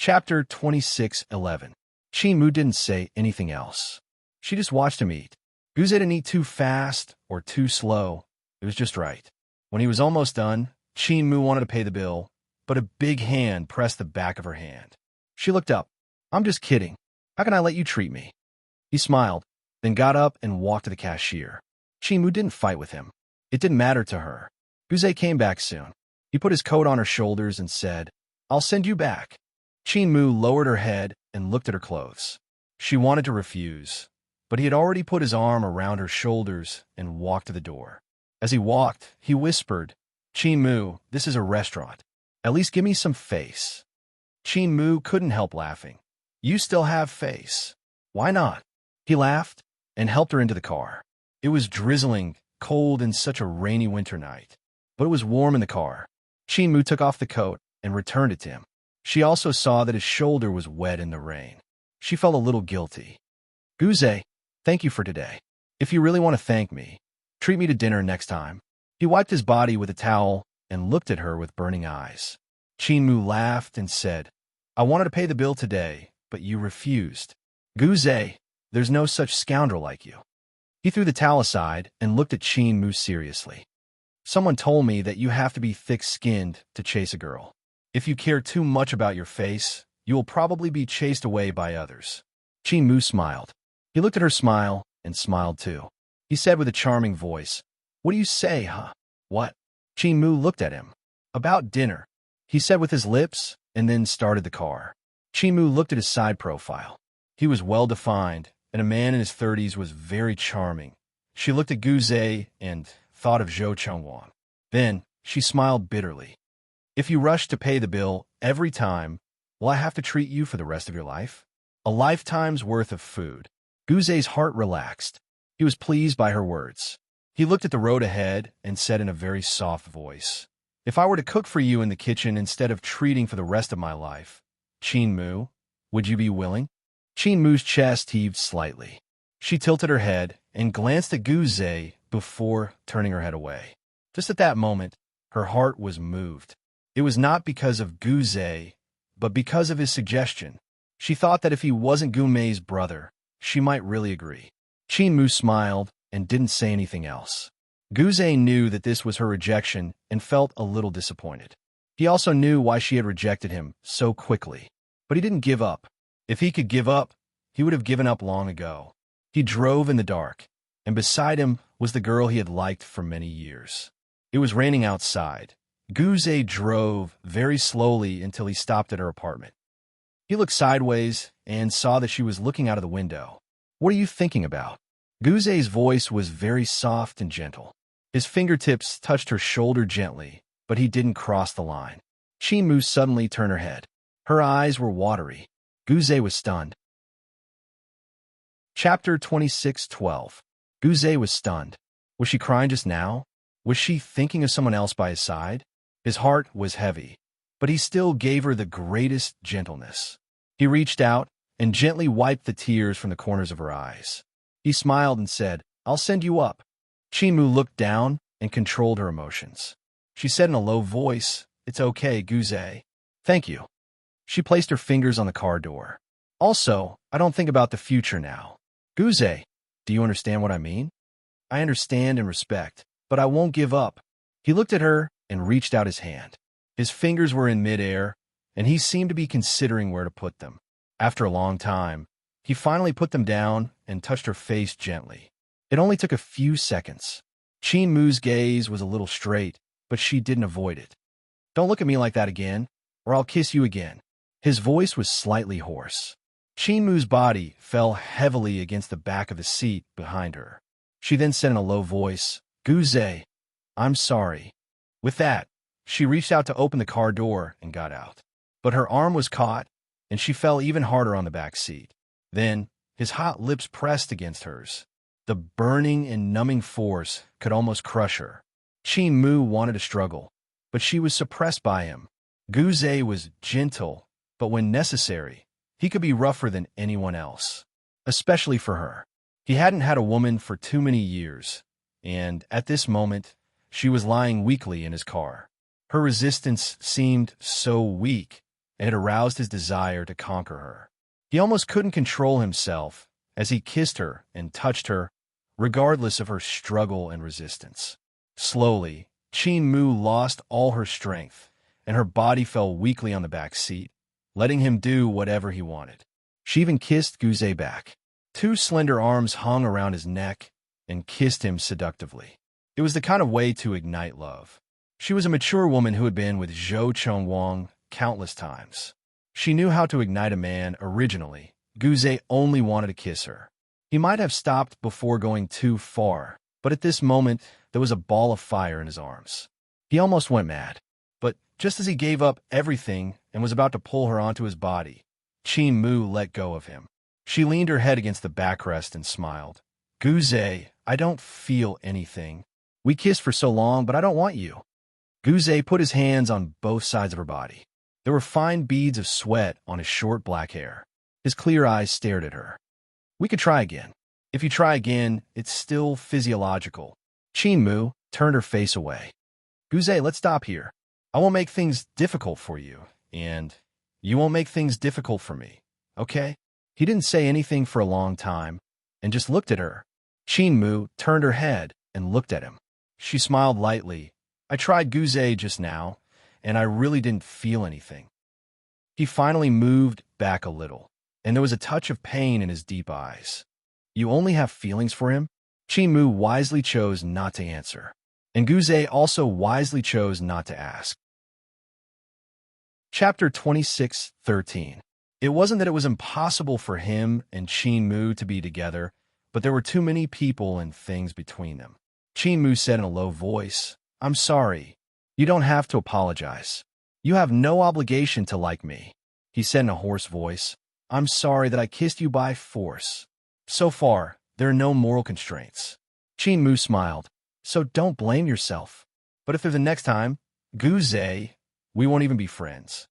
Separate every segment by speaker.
Speaker 1: Chapter 26:11. Chinmu didn't say anything else. She just watched him eat. Guze didn't eat too fast or too slow. It was just right. When he was almost done, Chinmu wanted to pay the bill, but a big hand pressed the back of her hand. She looked up. "I'm just kidding. How can I let you treat me?" He smiled, then got up and walked to the cashier. Chinmu didn't fight with him. It didn't matter to her. Guze came back soon. He put his coat on her shoulders and said, "I'll send you back." Chinmu lowered her head and looked at her clothes. She wanted to refuse, but he had already put his arm around her shoulders and walked to the door. As he walked, he whispered, "Chinmu, this is a restaurant. At least give me some face." Chinmu couldn't help laughing. "You still have face. Why not?" He laughed and helped her into the car. It was drizzling, cold in such a rainy winter night, but it was warm in the car. Chinmu took off the coat and returned it to him. She also saw that his shoulder was wet in the rain. She felt a little guilty. "Guze, thank you for today. If you really want to thank me, treat me to dinner next time." He wiped his body with a towel and looked at her with burning eyes. Chinmu laughed and said, "I wanted to pay the bill today, but you refused. Guze, there's no such scoundrel like you." He threw the towel aside and looked at Chinmu seriously. "Someone told me that you have to be thick-skinned to chase a girl. If you care too much about your face, you will probably be chased away by others." Chinmu smiled. He looked at her smile and smiled too. He said with a charming voice, "What do you say, huh?" "What?" Chinmu looked at him. "About dinner," he said with his lips, and then started the car. Chinmu looked at his side profile. He was well-defined, and a man in his 30s was very charming. She looked at Guze and thought of Zhou Chengwang. Then she smiled bitterly. "If you rush to pay the bill every time, will I have to treat you for the rest of your life?" A lifetime's worth of food. Guze's heart relaxed. He was pleased by her words. He looked at the road ahead and said in a very soft voice, "If I were to cook for you in the kitchen instead of treating for the rest of my life, Chinmu, would you be willing?" Chinmu's chest heaved slightly. She tilted her head and glanced at Guze before turning her head away. Just at that moment, her heart was moved. It was not because of Guze, but because of his suggestion. She thought that if he wasn't Gumei's brother, she might really agree. Chinmu smiled and didn't say anything else. Guze knew that this was her rejection and felt a little disappointed. He also knew why she had rejected him so quickly. But he didn't give up. If he could give up, he would have given up long ago. He drove in the dark, and beside him was the girl he had liked for many years. It was raining outside. Guze drove very slowly until he stopped at her apartment. He looked sideways and saw that she was looking out of the window. "What are you thinking about?" Guze's voice was very soft and gentle. His fingertips touched her shoulder gently, but he didn't cross the line. Chinmu suddenly turned her head. Her eyes were watery. Guze was stunned. Chapter 26:12. Guze was stunned. Was she crying just now? Was she thinking of someone else by his side? His heart was heavy, but he still gave her the greatest gentleness. He reached out and gently wiped the tears from the corners of her eyes. He smiled and said, "I'll send you up." Chinmu looked down and controlled her emotions. She said in a low voice, "It's okay, Guze. Thank you." She placed her fingers on the car door. "Also, I don't think about the future now. Guze, do you understand what I mean? I understand and respect, but I won't give up." He looked at her and reached out his hand. His fingers were in midair, and he seemed to be considering where to put them. After a long time, he finally put them down and touched her face gently. It only took a few seconds. Chinmu's gaze was a little straight, but she didn't avoid it. "Don't look at me like that again, or I'll kiss you again." His voice was slightly hoarse. Chinmu's body fell heavily against the back of the seat behind her. She then said in a low voice, "Guze, I'm sorry." With that, she reached out to open the car door and got out. But her arm was caught, and she fell even harder on the back seat. Then, his hot lips pressed against hers. The burning and numbing force could almost crush her. Chinmu wanted to struggle, but she was suppressed by him. Guze was gentle, but when necessary, he could be rougher than anyone else, especially for her. He hadn't had a woman for too many years, and at this moment, she was lying weakly in his car. Her resistance seemed so weak, and it aroused his desire to conquer her. He almost couldn't control himself as he kissed her and touched her, regardless of her struggle and resistance. Slowly, Qin Mu lost all her strength, and her body fell weakly on the back seat, letting him do whatever he wanted. She even kissed Guze back. Two slender arms hung around his neck and kissed him seductively. It was the kind of way to ignite love. She was a mature woman who had been with Zhou Chengwang countless times. She knew how to ignite a man originally. Guze only wanted to kiss her. He might have stopped before going too far, but at this moment, there was a ball of fire in his arms. He almost went mad. But just as he gave up everything and was about to pull her onto his body, Qin Mu let go of him. She leaned her head against the backrest and smiled. Guze, I don't feel anything. We kissed for so long, but I don't want you. Guze put his hands on both sides of her body. There were fine beads of sweat on his short black hair. His clear eyes stared at her. We could try again. If you try again, it's still physiological. Qin Mu turned her face away. Guze, let's stop here. I won't make things difficult for you, and you won't make things difficult for me, okay? He didn't say anything for a long time and just looked at her. Qin Mu turned her head and looked at him. She smiled lightly. I tried Guze just now, and I really didn't feel anything. He finally moved back a little, and there was a touch of pain in his deep eyes. You only have feelings for him? Qin Mu wisely chose not to answer, and Guze also wisely chose not to ask. Chapter 26:13. It wasn't that it was impossible for him and Qin Mu to be together, but there were too many people and things between them. Qin Mu said in a low voice, I'm sorry. You don't have to apologize. You have no obligation to like me. He said in a hoarse voice, I'm sorry that I kissed you by force. So far, there are no moral constraints. Qin Mu smiled. So don't blame yourself. But if there's a next time, Guze, we won't even be friends.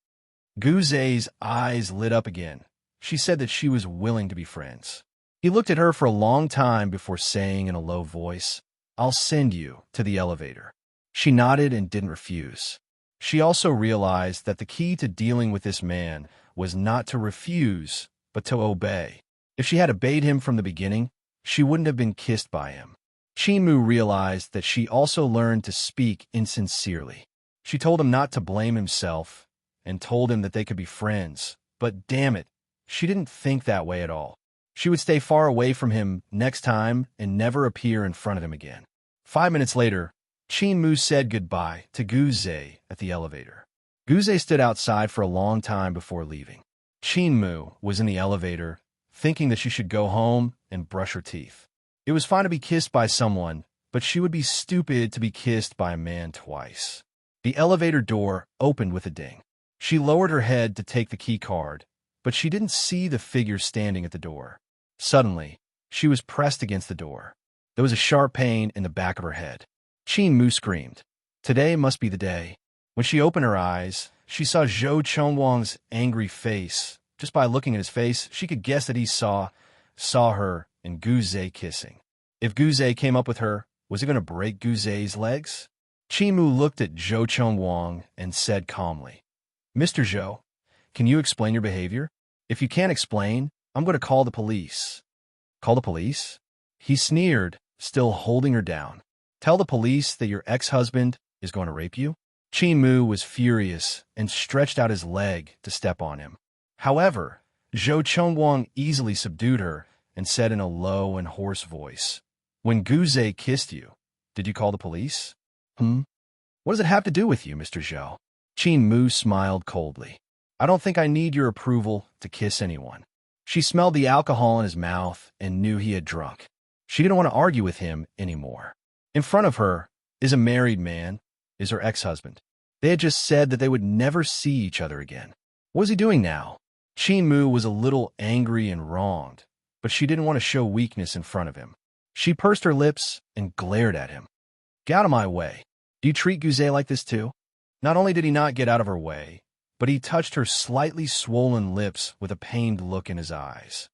Speaker 1: Guze's eyes lit up again. She said that she was willing to be friends. He looked at her for a long time before saying in a low voice, I'll send you to the elevator. She nodded and didn't refuse. She also realized that the key to dealing with this man was not to refuse, but to obey. If she had obeyed him from the beginning, she wouldn't have been kissed by him. Qin Mu realized that she also learned to speak insincerely. She told him not to blame himself and told him that they could be friends. But damn it, she didn't think that way at all. She would stay far away from him next time and never appear in front of him again. 5 minutes later, Qin Mu said goodbye to Guze at the elevator. Guze stood outside for a long time before leaving. Qin Mu was in the elevator, thinking that she should go home and brush her teeth. It was fine to be kissed by someone, but she would be stupid to be kissed by a man twice. The elevator door opened with a ding. She lowered her head to take the key card, but she didn't see the figure standing at the door. Suddenly, she was pressed against the door. There was a sharp pain in the back of her head. Qin Mu screamed. Today must be the day. When she opened her eyes, she saw Zhou Chengwang's angry face. Just by looking at his face, she could guess that he saw her and Guze kissing. If Guze came up with her, was it going to break Guze's legs? Qin Mu looked at Zhou Chengwang and said calmly, Mr. Zhou, can you explain your behavior? If you can't explain, I'm going to call the police. Call the police? He sneered, still holding her down. Tell the police that your ex-husband is going to rape you? Qin Mu was furious and stretched out his leg to step on him. However, Zhou Chengwang easily subdued her and said in a low and hoarse voice, When Guze kissed you, did you call the police? What does it have to do with you, Mr. Zhou? Qin Mu smiled coldly. I don't think I need your approval to kiss anyone. She smelled the alcohol in his mouth and knew he had drunk. She didn't want to argue with him anymore. In front of her is a married man, is her ex-husband. They had just said that they would never see each other again. What was he doing now? Qin Mu was a little angry and wronged, but she didn't want to show weakness in front of him. She pursed her lips and glared at him. Get out of my way. Do you treat Guze like this too? Not only did he not get out of her way, but he touched her slightly swollen lips with a pained look in his eyes.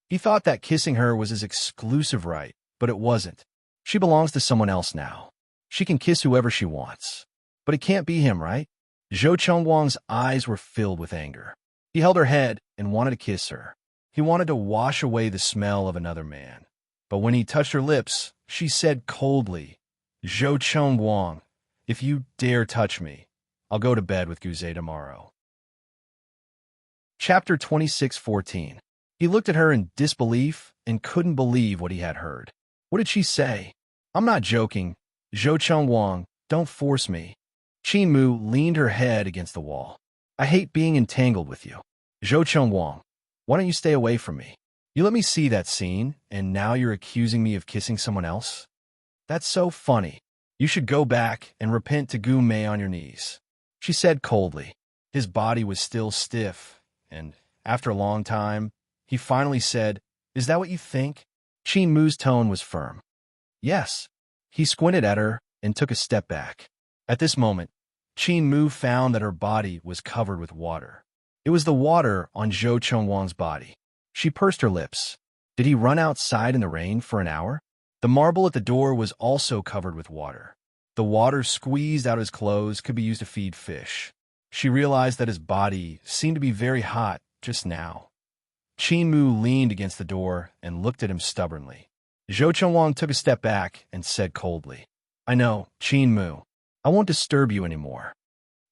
Speaker 1: He thought that kissing her was his exclusive right, but it wasn't. She belongs to someone else now. She can kiss whoever she wants. But it can't be him, right? Zhou Chengwang's eyes were filled with anger. He held her head and wanted to kiss her. He wanted to wash away the smell of another man. But when he touched her lips, she said coldly, "Zhou Chengwang, if you dare touch me, I'll go to bed with Guze tomorrow." Chapter 26:14. He looked at her in disbelief and couldn't believe what he had heard. What did she say? "I'm not joking. Zhou Chengwang, don't force me." Qin Mu leaned her head against the wall. "I hate being entangled with you. Zhou Chengwang, why don't you stay away from me? You let me see that scene, and now you're accusing me of kissing someone else? That's so funny. You should go back and repent to Gu Mei on your knees," she said coldly. His body was still stiff, and after a long time, he finally said, "Is that what you think?" Qin Mu's tone was firm. "Yes." He squinted at her and took a step back. At this moment, Qin Mu found that her body was covered with water. It was the water on Zhou Chengwang's body. She pursed her lips. Did he run outside in the rain for an hour? The marble at the door was also covered with water. The water squeezed out of his clothes could be used to feed fish. She realized that his body seemed to be very hot just now. Qin Mu leaned against the door and looked at him stubbornly. Zhou Chengwang took a step back and said coldly, "I know, Qin Mu. I won't disturb you anymore."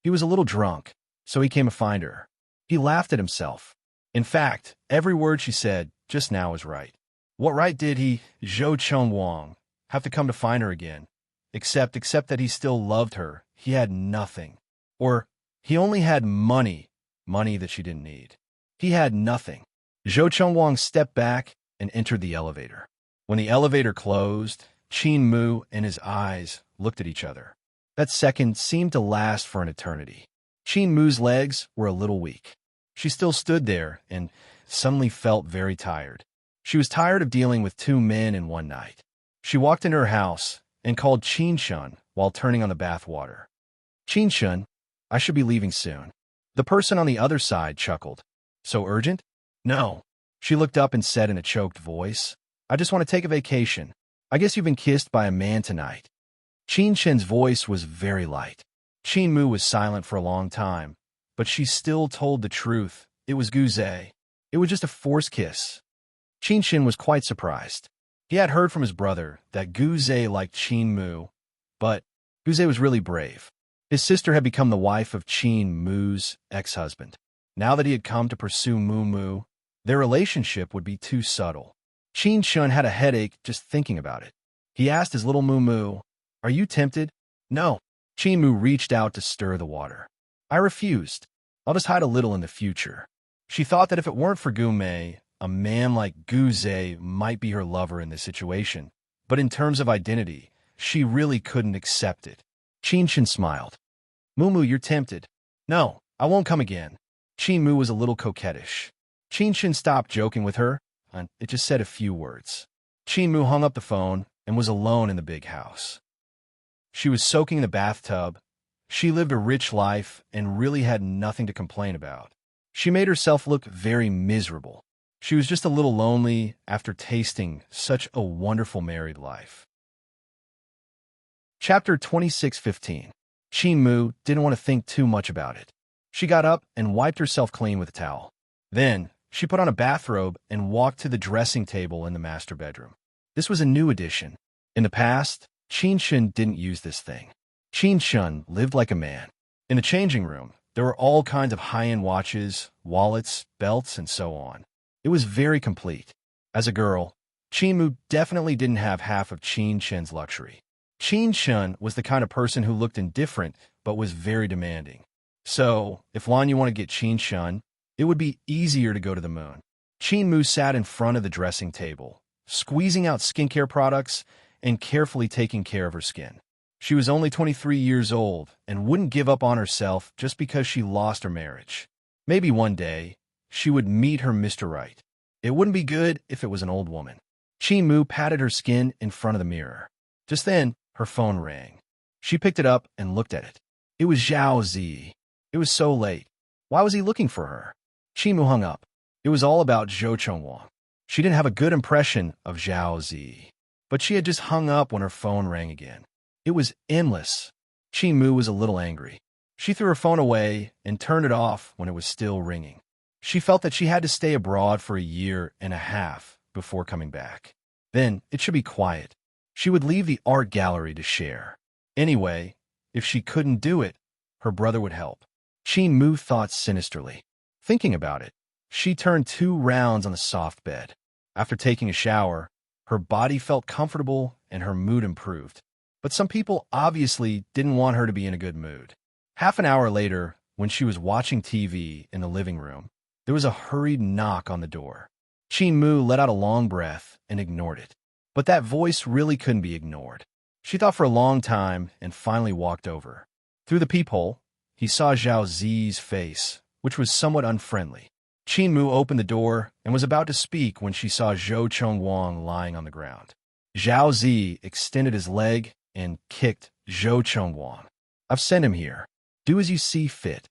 Speaker 1: He was a little drunk, so he came to find her. He laughed at himself. In fact, every word she said just now was right. What right did he, Zhou Chengwang, have to come to find her again? Except that he still loved her. He had nothing. Or he only had money that she didn't need. He had nothing. Zhou Chengwang stepped back and entered the elevator. When the elevator closed, Qin Mu and his eyes looked at each other. That second seemed to last for an eternity. Qin Mu's legs were a little weak. She still stood there and suddenly felt very tired. She was tired of dealing with two men in one night. She walked into her house and called Qin Shun while turning on the bath water. "Qin Shun, I should be leaving soon." The person on the other side chuckled. "So urgent?" "No." She looked up and said in a choked voice, "I just want to take a vacation. I guess you've been kissed by a man tonight." Qin Shun's voice was very light. Qin Mu was silent for a long time, but she still told the truth. It was Guze. It was just a forced kiss. Qin Shun was quite surprised. He had heard from his brother that Guze liked Qin Mu, but Guze was really brave. His sister had become the wife of Qin Mu's ex-husband. Now that he had come to pursue Mu, their relationship would be too subtle. Qin Shun had a headache just thinking about it. He asked his little Mu, "Are you tempted?" "No." Qin Mu reached out to stir the water. "I refused. I'll just hide a little in the future." She thought that if it weren't for Gu Mei, a man like Guze might be her lover in this situation. But in terms of identity, she really couldn't accept it. Qin Shun smiled. "Mu, you're tempted." "No, I won't come again." Qin Mu was a little coquettish. Qin Shun stopped joking with her, and it just said a few words. Qin Mu hung up the phone and was alone in the big house. She was soaking in the bathtub. She lived a rich life and really had nothing to complain about. She made herself look very miserable. She was just a little lonely after tasting such a wonderful married life. Chapter 26:15. Qin Mu didn't want to think too much about it. She got up and wiped herself clean with a towel. Then, she put on a bathrobe and walked to the dressing table in the master bedroom. This was a new addition. In the past, Qin Shun didn't use this thing. Qin Shun lived like a man. In the changing room, there were all kinds of high-end watches, wallets, belts, and so on. It was very complete. As a girl, Qin Mu definitely didn't have half of Qin Shun's luxury. Qin Shun was the kind of person who looked indifferent but was very demanding. So, if you want to get Qin Shun, it would be easier to go to the moon. Qin Mu sat in front of the dressing table, squeezing out skincare products and carefully taking care of her skin. She was only 23 years old and wouldn't give up on herself just because she lost her marriage. Maybe one day, she would meet her Mr. Right. It wouldn't be good if it was an old woman. Qin Mu patted her skin in front of the mirror. Just then, her phone rang. She picked it up and looked at it. It was Zhao Zi. It was so late. Why was he looking for her? Qin Mu hung up. It was all about Zhou Chengwang. She didn't have a good impression of Zhao Zi. But she had just hung up when her phone rang again. It was Immerse. Qin Mu was a little angry. She threw her phone away and turned it off when it was still ringing. She felt that she had to stay abroad for a year and a half before coming back. Then it should be quiet. She would leave the art gallery to share. Anyway, if she couldn't do it, her brother would help. Mu thought sinisterly. Thinking about it, she turned 2 rounds on the soft bed. After taking a shower, her body felt comfortable and her mood improved. But some people obviously didn't want her to be in a good mood. Half an hour later, when she was watching TV in the living room, there was a hurried knock on the door. Mu let out a long breath and ignored it. But that voice really couldn't be ignored. She thought for a long time and finally walked over. Through the peephole, he saw Zhao Zi's face, which was somewhat unfriendly. Mu opened the door and was about to speak when she saw Zhou Chongwang lying on the ground. Zhao Zi extended his leg and kicked Zhou Chongwang. I've sent him here. Do as you see fit.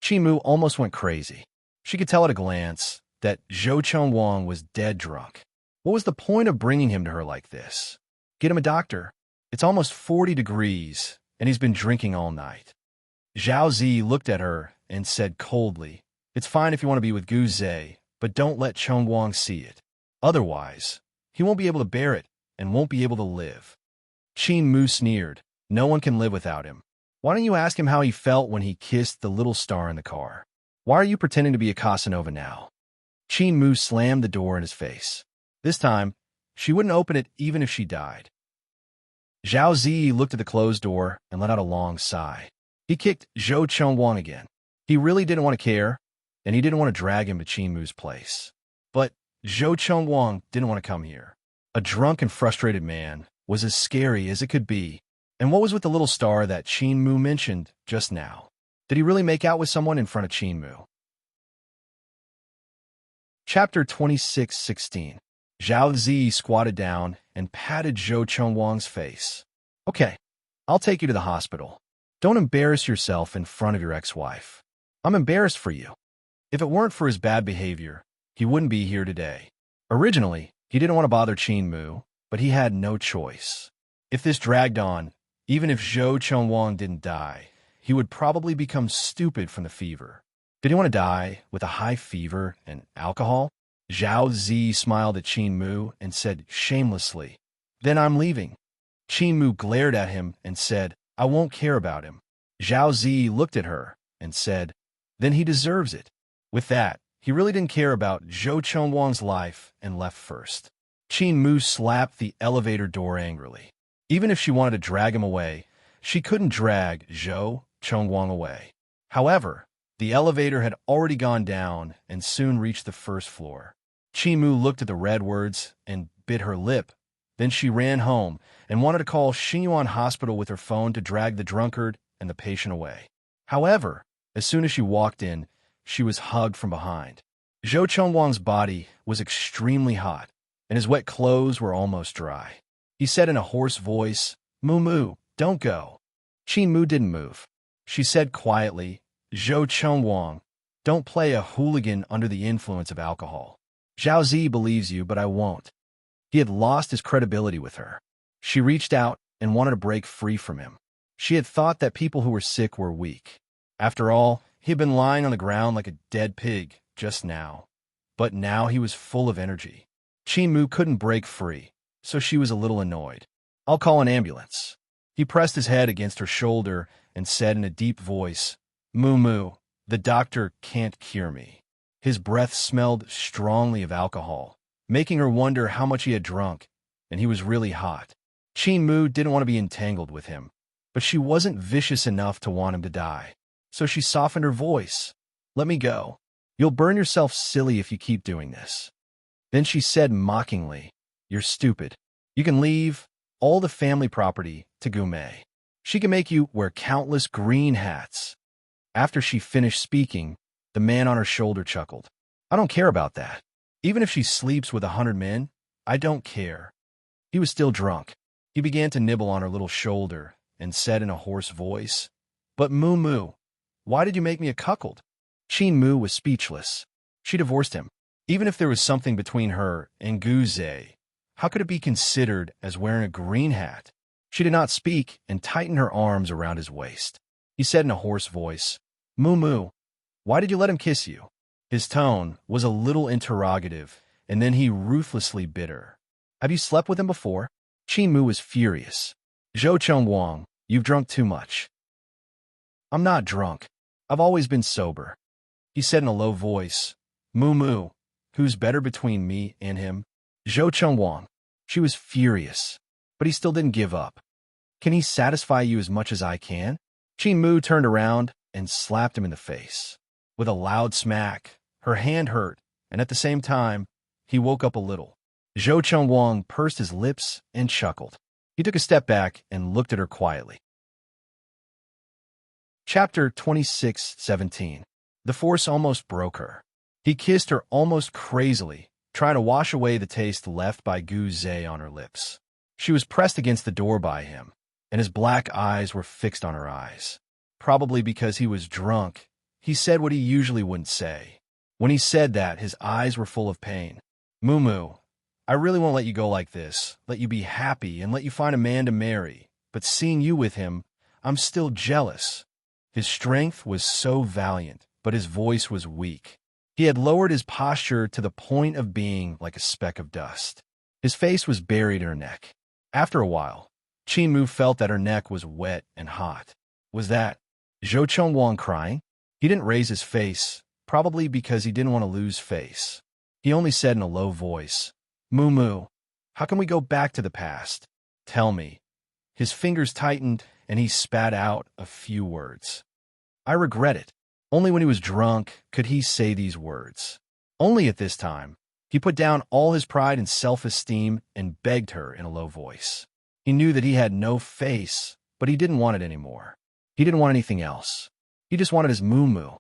Speaker 1: Mu almost went crazy. She could tell at a glance that Zhou Chongwang was dead drunk. What was the point of bringing him to her like this? Get him a doctor. It's almost 40 degrees, and he's been drinking all night. Zhao Zi looked at her and said coldly, It's fine if you want to be with Gu Zhe, but don't let Chongwang see it. Otherwise, he won't be able to bear it and won't be able to live. Mu sneered. No one can live without him. Why don't you ask him how he felt when he kissed the little star in the car? Why are you pretending to be a Casanova now? Mu slammed the door in his face. This time, she wouldn't open it even if she died. Zhao Zi looked at the closed door and let out a long sigh. He kicked Zhou Chongwang again. He really didn't want to care, and he didn't want to drag him to Mu's place. But Zhou Chongwang didn't want to come here. A drunk and frustrated man was as scary as it could be. And what was with the little star that Mu mentioned just now? Did he really make out with someone in front of Mu? Chapter 26:16. Zhao Zi squatted down and patted Zhou Chongwang's face. Okay, I'll take you to the hospital. Don't embarrass yourself in front of your ex-wife. I'm embarrassed for you. If it weren't for his bad behavior, he wouldn't be here today. Originally, he didn't want to bother Mu, but he had no choice. If this dragged on, even if Zhou Chongwang didn't die, he would probably become stupid from the fever. Did he want to die with a high fever and alcohol? Zhao Zi smiled at Mu and said shamelessly, Then I'm leaving. Mu glared at him and said, I won't care about him. Zhao Zi looked at her and said, Then he deserves it. With that, he really didn't care about Zhou Chongwang's life and left first. Mu slapped the elevator door angrily. Even if she wanted to drag him away, she couldn't drag Zhou Chongwang away. However, the elevator had already gone down and soon reached the first floor. Mu looked at the red words and bit her lip. Then she ran home and wanted to call Xinyuan Hospital with her phone to drag the drunkard and the patient away. However, as soon as she walked in, she was hugged from behind. Zhou Chongwang's body was extremely hot, and his wet clothes were almost dry. He said in a hoarse voice, Mu, don't go. Mu didn't move. She said quietly, Zhou Chongwang, don't play a hooligan under the influence of alcohol. Zhao Zi believes you, but I won't. He had lost his credibility with her. She reached out and wanted to break free from him. She had thought that people who were sick were weak. After all, he had been lying on the ground like a dead pig just now. But now he was full of energy. Mu couldn't break free, so she was a little annoyed. I'll call an ambulance. He pressed his head against her shoulder and said in a deep voice, Mu, the doctor can't cure me. His breath smelled strongly of alcohol, making her wonder how much he had drunk, and he was really hot. Mu didn't want to be entangled with him, but she wasn't vicious enough to want him to die. So she softened her voice. Let me go. You'll burn yourself silly if you keep doing this. Then she said mockingly, You're stupid. You can leave all the family property to Gume. She can make you wear countless green hats. After she finished speaking, the man on her shoulder chuckled. I don't care about that. Even if she sleeps with 100 men, I don't care. He was still drunk. He began to nibble on her little shoulder and said in a hoarse voice, But Mu, why did you make me a cuckold? Mu was speechless. She divorced him. Even if there was something between her and Gu Zhe, how could it be considered as wearing a green hat? She did not speak and tightened her arms around his waist. He said in a hoarse voice, "Moo moo, why did you let him kiss you?" His tone was a little interrogative, and then he ruthlessly bit her. "Have you slept with him before?" Qin Mu was furious. "Zhou Chengwang, you've drunk too much." "I'm not drunk. I've always been sober." He said in a low voice, "Moo moo, who's better between me and him?" Zhou Chengwang. She was furious, but he still didn't give up. "Can he satisfy you as much as I can?" Qin Mu turned around and slapped him in the face. With a loud smack, her hand hurt, and at the same time, he woke up a little. Zhou Chengwang pursed his lips and chuckled. He took a step back and looked at her quietly. Chapter 26:17. The force almost broke her. He kissed her almost crazily, trying to wash away the taste left by Gu Zhe on her lips. She was pressed against the door by him, and his black eyes were fixed on her eyes. Probably because he was drunk, he said what he usually wouldn't say. When he said that, his eyes were full of pain. "Moo moo, I really won't let you go like this, let you be happy, and let you find a man to marry. But seeing you with him, I'm still jealous." His strength was so valiant, but his voice was weak. He had lowered his posture to the point of being like a speck of dust. His face was buried in her neck. After a while, Qin Mu felt that her neck was wet and hot. Was that Zhou Chengwang crying? He didn't raise his face, probably because he didn't want to lose face. He only said in a low voice, "Moo moo, how can we go back to the past? Tell me." His fingers tightened, and he spat out a few words. "I regret it." Only when he was drunk could he say these words. Only at this time, he put down all his pride and self-esteem and begged her in a low voice. He knew that he had no face, but he didn't want it anymore. He didn't want anything else. He just wanted his moo moo.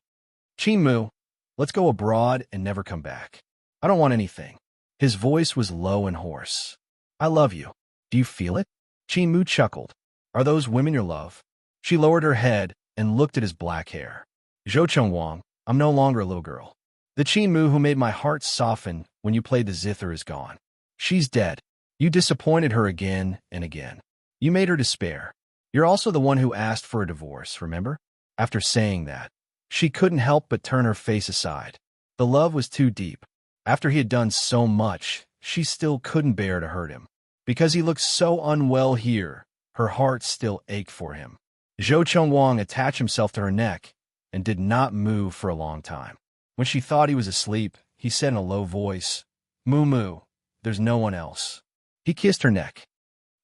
Speaker 1: "Qin Mu, let's go abroad and never come back. I don't want anything." His voice was low and hoarse. "I love you. Do you feel it?" Qin Mu chuckled. "Are those women your love?" She lowered her head and looked at his black hair. "Zhou Chengwang, I'm no longer a little girl. The Qin Mu who made my heart soften when you played the zither is gone. She's dead. You disappointed her again and again. You made her despair. You're also the one who asked for a divorce, remember?" After saying that, she couldn't help but turn her face aside. The love was too deep. After he had done so much, she still couldn't bear to hurt him. Because he looked so unwell here, her heart still ached for him. Zhou Chengwang attached himself to her neck and did not move for a long time. When she thought he was asleep, he said in a low voice, "Moo moo, there's no one else." He kissed her neck.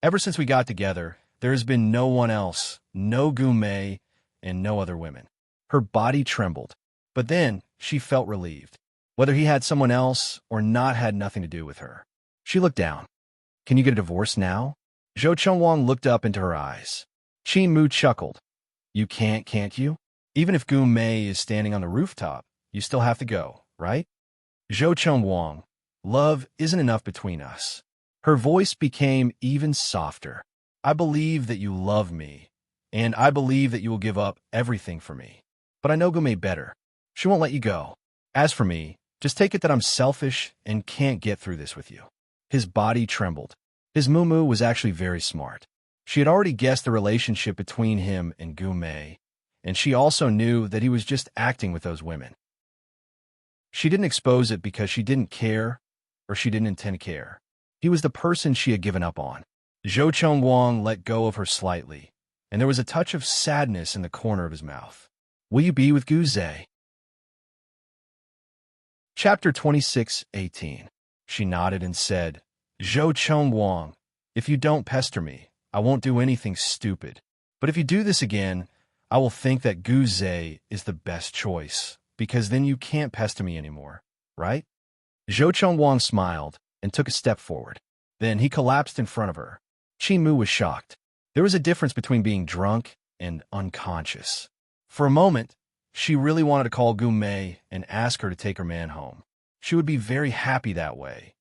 Speaker 1: "Ever since we got together, there has been no one else, no Gu Mei, and no other women." Her body trembled, but then she felt relieved. Whether he had someone else or not had nothing to do with her. She looked down. "Can you get a divorce now?" Zhou Chengwang looked up into her eyes. Qin Mu chuckled. "You can't you? Even if Gu Mei is standing on the rooftop, you still have to go, right?" "Zhou Chengwang, love isn't enough between us." Her voice became even softer. "I believe that you love me, and I believe that you will give up everything for me. But I know Gu Mei better. She won't let you go. As for me, just take it that I'm selfish and can't get through this with you." His body trembled. His moo moo was actually very smart. She had already guessed the relationship between him and Gu Mei, and she also knew that he was just acting with those women. She didn't expose it because she didn't care or she didn't intend to care. He was the person she had given up on. Zhou Chengwang let go of her slightly, and there was a touch of sadness in the corner of his mouth. "Will you be with Gu Zhe?" Chapter 26:18. She nodded and said, "Zhou Chengwang, if you don't pester me, I won't do anything stupid. But if you do this again, I will think that Gu Zhe is the best choice, because then you can't pester me anymore, right?" Zhou Chengwang smiled and took a step forward. Then he collapsed in front of her. Qin Mu was shocked. There was a difference between being drunk and unconscious. For a moment, she really wanted to call Gu Mei and ask her to take her man home. She would be very happy that way.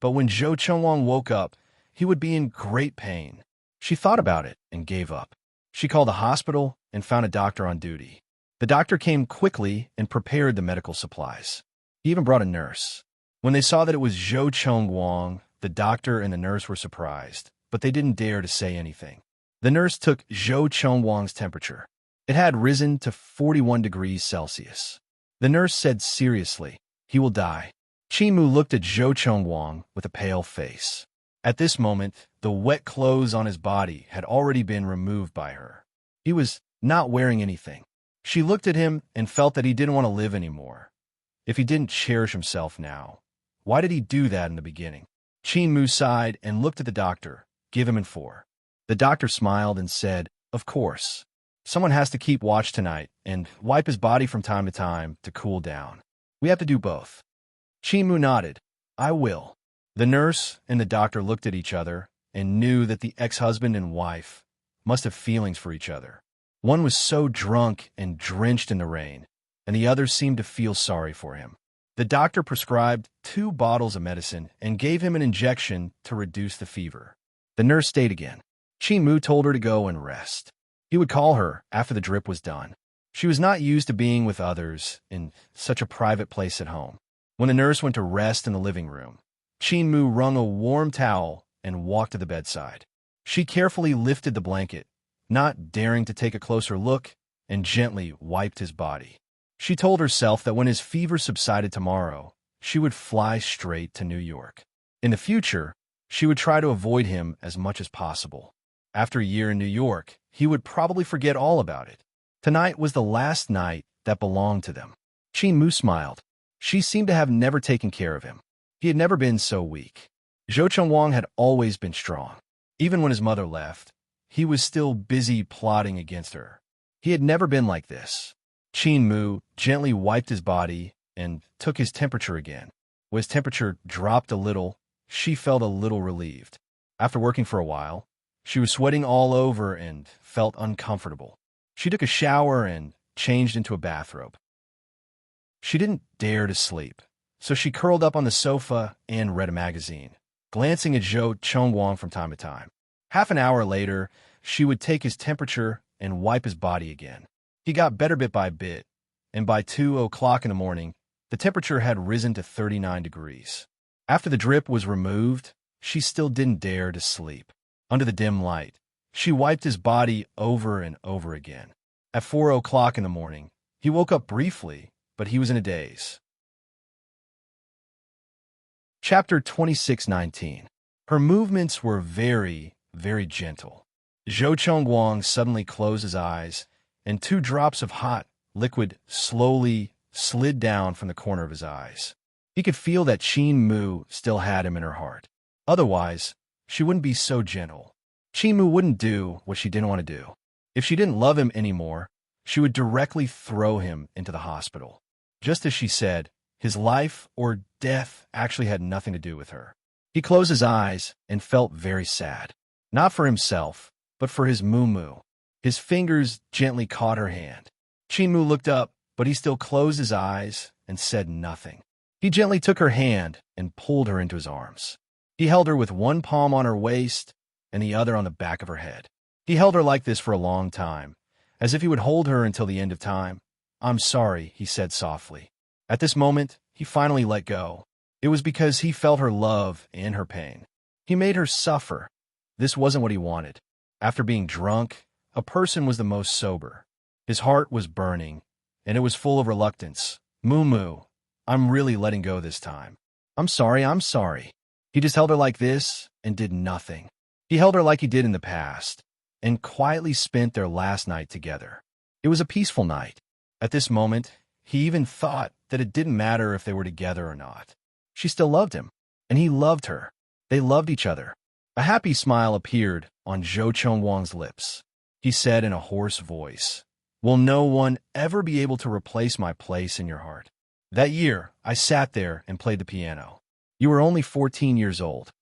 Speaker 1: But when Zhou Chengwang woke up, he would be in great pain. She thought about it and gave up. She called the hospital and found a doctor on duty. The doctor came quickly and prepared the medical supplies. He even brought a nurse. When they saw that it was Zhou Chengwang, the doctor and the nurse were surprised, but they didn't dare to say anything. The nurse took Zhou Chengwang's temperature. It had risen to 41 degrees Celsius. The nurse said seriously, "He will die." Qingmu looked at Zhou Chongwang with a pale face. At this moment, the wet clothes on his body had already been removed by her. He was not wearing anything. She looked at him and felt that he didn't want to live anymore. If he didn't cherish himself now, why did he do that in the beginning? Qingmu sighed and looked at the doctor. "Give him in 4." The doctor smiled and said, "Of course. Someone has to keep watch tonight and wipe his body from time to time to cool down. We have to do both." Qingmu nodded. "I will." The nurse and the doctor looked at each other and knew that the ex-husband and wife must have feelings for each other. One was so drunk and drenched in the rain, and the other seemed to feel sorry for him. The doctor prescribed 2 bottles of medicine and gave him an injection to reduce the fever. The nurse stayed again. Qingmu told her to go and rest. He would call her after the drip was done. She was not used to being with others in such a private place at home. When the nurse went to rest in the living room, Qingmu wrung a warm towel and walked to the bedside. She carefully lifted the blanket, not daring to take a closer look, and gently wiped his body. She told herself that when his fever subsided tomorrow, she would fly straight to New York. In the future, she would try to avoid him as much as possible. After a year in New York, he would probably forget all about it. Tonight was the last night that belonged to them. Qingmu smiled. She seemed to have never taken care of him. He had never been so weak. Zhou Chongwang had always been strong. Even when his mother left, he was still busy plotting against her. He had never been like this. Qingmu gently wiped his body and took his temperature again. When his temperature dropped a little, she felt a little relieved. After working for a while, she was sweating all over and felt uncomfortable. She took a shower and changed into a bathrobe. She didn't dare to sleep, so she curled up on the sofa and read a magazine, glancing at Zhou Chongwang from time to time. Half an hour later, she would take his temperature and wipe his body again. He got better bit by bit, and by 2 o'clock in the morning, the temperature had risen to 39 degrees. After the drip was removed, she still didn't dare to sleep. Under the dim light, she wiped his body over and over again. At 4 o'clock in the morning, he woke up briefly, but he was in a daze. Chapter 26:19. Her movements were very, very gentle. Zhou Chongwang suddenly closed his eyes, and 2 drops of hot liquid slowly slid down from the corner of his eyes. He could feel that Qingmu still had him in her heart. Otherwise, she wouldn't be so gentle. Qingmu wouldn't do what she didn't want to do. If she didn't love him anymore, she would directly throw him into the hospital. Just as she said, his life or death actually had nothing to do with her. He closed his eyes and felt very sad. Not for himself, but for his muumuu. His fingers gently caught her hand. Qingmu looked up, but he still closed his eyes and said nothing. He gently took her hand and pulled her into his arms. He held her with one palm on her waist and the other on the back of her head. He held her like this for a long time, as if he would hold her until the end of time. "I'm sorry," he said softly. At this moment, he finally let go. It was because he felt her love and her pain. He made her suffer. This wasn't what he wanted. After being drunk, a person was the most sober. His heart was burning, and it was full of reluctance. "Muumuu, I'm really letting go this time. I'm sorry. He just held her like this and did nothing. He held her like he did in the past, and quietly spent their last night together. It was a peaceful night. At this moment, he even thought that it didn't matter if they were together or not. She still loved him, and he loved her. They loved each other. A happy smile appeared on Zhou Chongwang's lips. He said in a hoarse voice, "Will no one ever be able to replace my place in your heart?" That year, I sat there and played the piano. You were only 14 years old.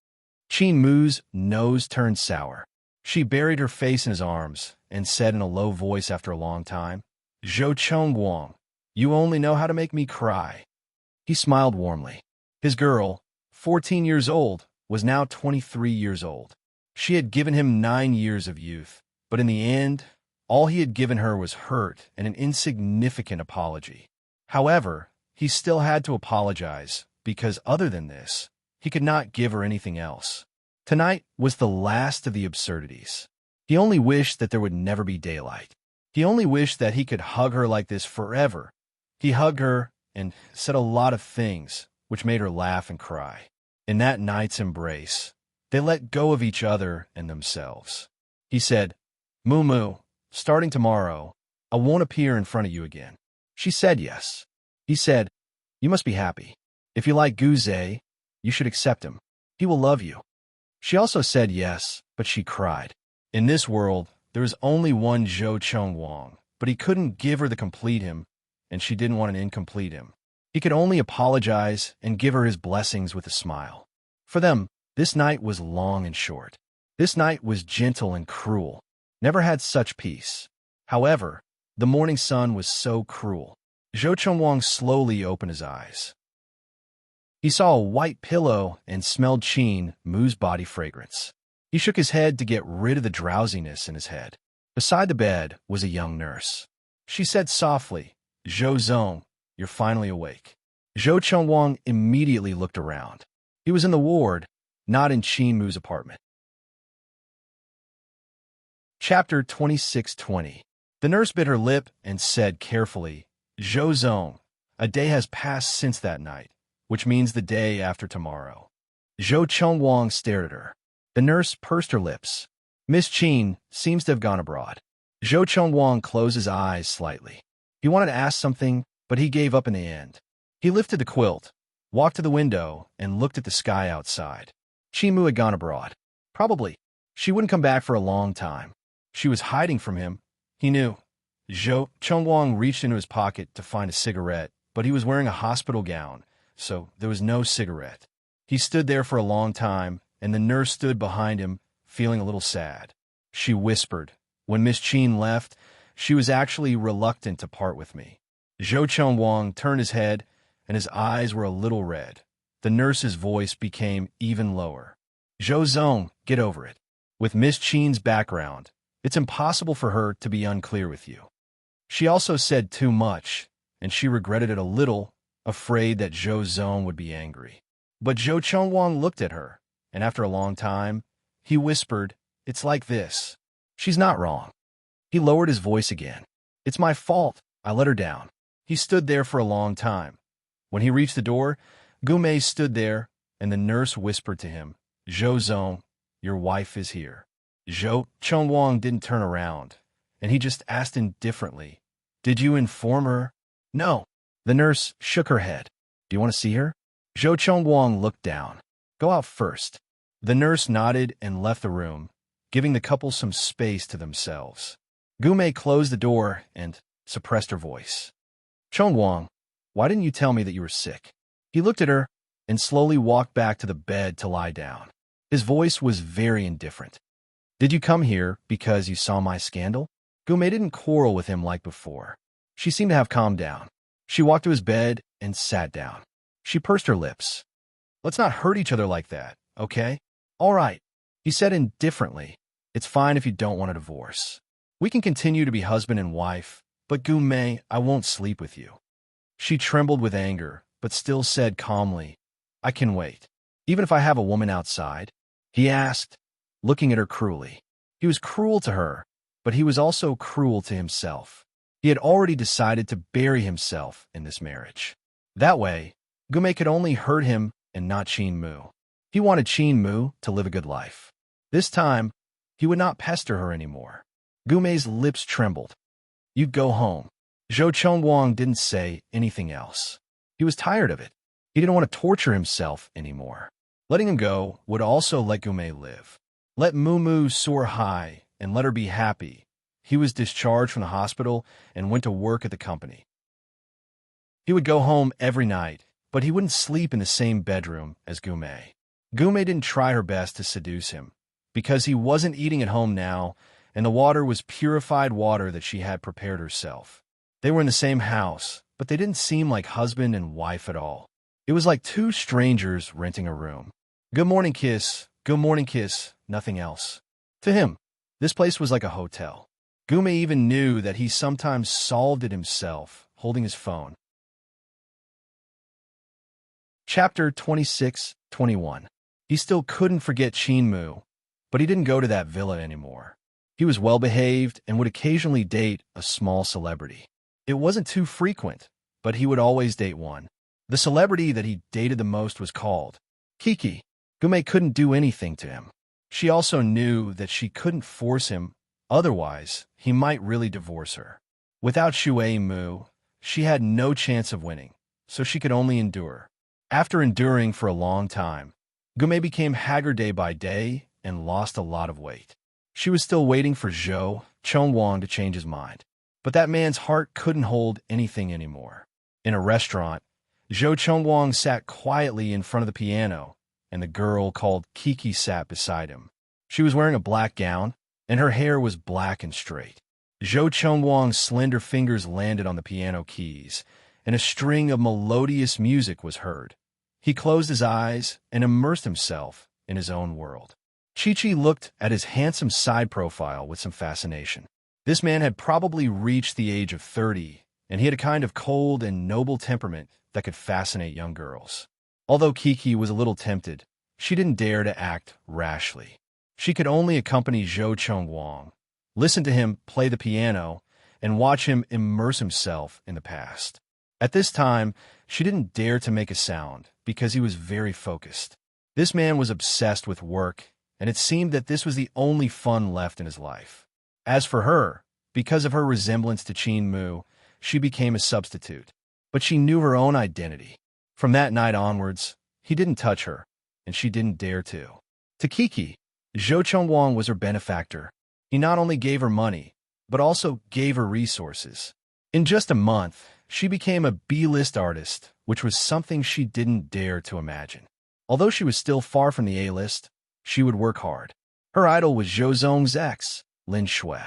Speaker 1: Qingmu's nose turned sour. She buried her face in his arms and said in a low voice after a long time, "Zhou Chongwang, you only know how to make me cry." He smiled warmly. His girl, 14 years old, was now 23 years old. She had given him 9 years of youth, but in the end, all he had given her was hurt and an insignificant apology. However, he still had to apologize, because other than this, he could not give her anything else. Tonight was the last of the absurdities. He only wished that there would never be daylight. He only wished that he could hug her like this forever. He hugged her and said a lot of things, which made her laugh and cry. In that night's embrace, they let go of each other and themselves. He said, "Moo Moo, starting tomorrow, I won't appear in front of you again." She said yes. He said, "You must be happy. If you like Guze, you should accept him. He will love you." She also said yes, but she cried. In this world, there is only one Zhou Chengwang, but he couldn't give her the complete him, and she didn't want an incomplete him. He could only apologize and give her his blessings with a smile. For them, this night was long and short. This night was gentle and cruel. Never had such peace. However, the morning sun was so cruel. Zhou Chengwang slowly opened his eyes. He saw a white pillow and smelled Qin Mu's body fragrance. He shook his head to get rid of the drowsiness in his head. Beside the bed was a young nurse. She said softly, "Zhou Zong, you're finally awake." Zhou Chengwang immediately looked around. He was in the ward, not in Qin Mu's apartment. Chapter 26:20. The nurse bit her lip and said carefully, "Zhou Zong, a day has passed since that night, which means the day after tomorrow." Zhou Chengwang stared at her. The nurse pursed her lips. "Miss Qin seems to have gone abroad." Zhou Chengwang closed his eyes slightly. He wanted to ask something, but he gave up in the end. He lifted the quilt, walked to the window, and looked at the sky outside. Qin Mu had gone abroad. Probably. She wouldn't come back for a long time. She was hiding from him. He knew. Zhou Chengwang reached into his pocket to find a cigarette, but he was wearing a hospital gown, so there was no cigarette. He stood there for a long time, and the nurse stood behind him, feeling a little sad. She whispered, "When Miss Qin left, she was actually reluctant to part with me." Zhou Chengwang turned his head, and his eyes were a little red. The nurse's voice became even lower. "Zhou Zong, get over it. With Miss Qin's background, it's impossible for her to be unclear with you." She also said too much, and she regretted it a little, afraid that Zhou Zong would be angry. But Zhou Chengwang looked at her, and after a long time, he whispered, "It's like this. She's not wrong." He lowered his voice again. "It's my fault. I let her down." He stood there for a long time. When he reached the door, Gume stood there, and the nurse whispered to him, "Zhou Zong, your wife is here." Zhou Chengwang didn't turn around, and he just asked indifferently, "Did you inform her?" "No." The nurse shook her head. "Do you want to see her?" Zhou Chengwang looked down. "Go out first." The nurse nodded and left the room, giving the couple some space to themselves. Gume closed the door and suppressed her voice. "Chengwang, why didn't you tell me that you were sick?" He looked at her and slowly walked back to the bed to lie down. His voice was very indifferent. "Did you come here because you saw my scandal?" Gume didn't quarrel with him like before. She seemed to have calmed down. She walked to his bed and sat down. She pursed her lips. "Let's not hurt each other like that, okay?" "All right," he said indifferently. "It's fine if you don't want a divorce. We can continue to be husband and wife, but Gume, I won't sleep with you." She trembled with anger, but still said calmly, "I can wait. Even if I have a woman outside?" He asked, looking at her cruelly. He was cruel to her, but he was also cruel to himself. He had already decided to bury himself in this marriage. That way, Gume could only hurt him and not Qin Mu. He wanted Qin Mu to live a good life. This time, he would not pester her anymore. Gume's lips trembled. "You go home." Zhou Chengwang didn't say anything else. He was tired of it. He didn't want to torture himself anymore. Letting him go would also let Gume live. Let Mumu soar high and let her be happy. He was discharged from the hospital and went to work at the company. He would go home every night, but he wouldn't sleep in the same bedroom as Gume. Gume didn't try her best to seduce him, because he wasn't eating at home now, and the water was purified water that she had prepared herself. They were in the same house, but they didn't seem like husband and wife at all. It was like two strangers renting a room. Good morning kiss, nothing else. To him, this place was like a hotel. Gume even knew that he sometimes solved it himself, holding his phone. Chapter 26:21. He still couldn't forget Qin Mu, but he didn't go to that villa anymore. He was well-behaved and would occasionally date a small celebrity. It wasn't too frequent, but he would always date one. The celebrity that he dated the most was called Kiki. Gume couldn't do anything to him. She also knew that she couldn't force him, otherwise he might really divorce her. Without Shui Mu, she had no chance of winning, so she could only endure. After enduring for a long time, Gume became haggard day by day and lost a lot of weight. She was still waiting for Zhou Chongwang to change his mind, but that man's heart couldn't hold anything anymore. In a restaurant, Zhou Chongwang sat quietly in front of the piano, and the girl called Kiki sat beside him. She was wearing a black gown, and her hair was black and straight. Zhou Chongwang's slender fingers landed on the piano keys, and a string of melodious music was heard. He closed his eyes and immersed himself in his own world. Chi-Chi looked at his handsome side profile with some fascination. This man had probably reached the age of 30, and he had a kind of cold and noble temperament that could fascinate young girls. Although Kiki was a little tempted, she didn't dare to act rashly. She could only accompany Zhou Chongwang, listen to him play the piano, and watch him immerse himself in the past. At this time, she didn't dare to make a sound because he was very focused. This man was obsessed with work, and it seemed that this was the only fun left in his life. As for her, because of her resemblance to Qin Mu, she became a substitute. But she knew her own identity. From that night onwards, he didn't touch her, and she didn't dare to. To Kiki, Zhou Chongwang was her benefactor. He not only gave her money, but also gave her resources. In just a month, she became a B-list artist, which was something she didn't dare to imagine. Although she was still far from the A-list, she would work hard. Her idol was Zhou Zong's ex, Lin Shui.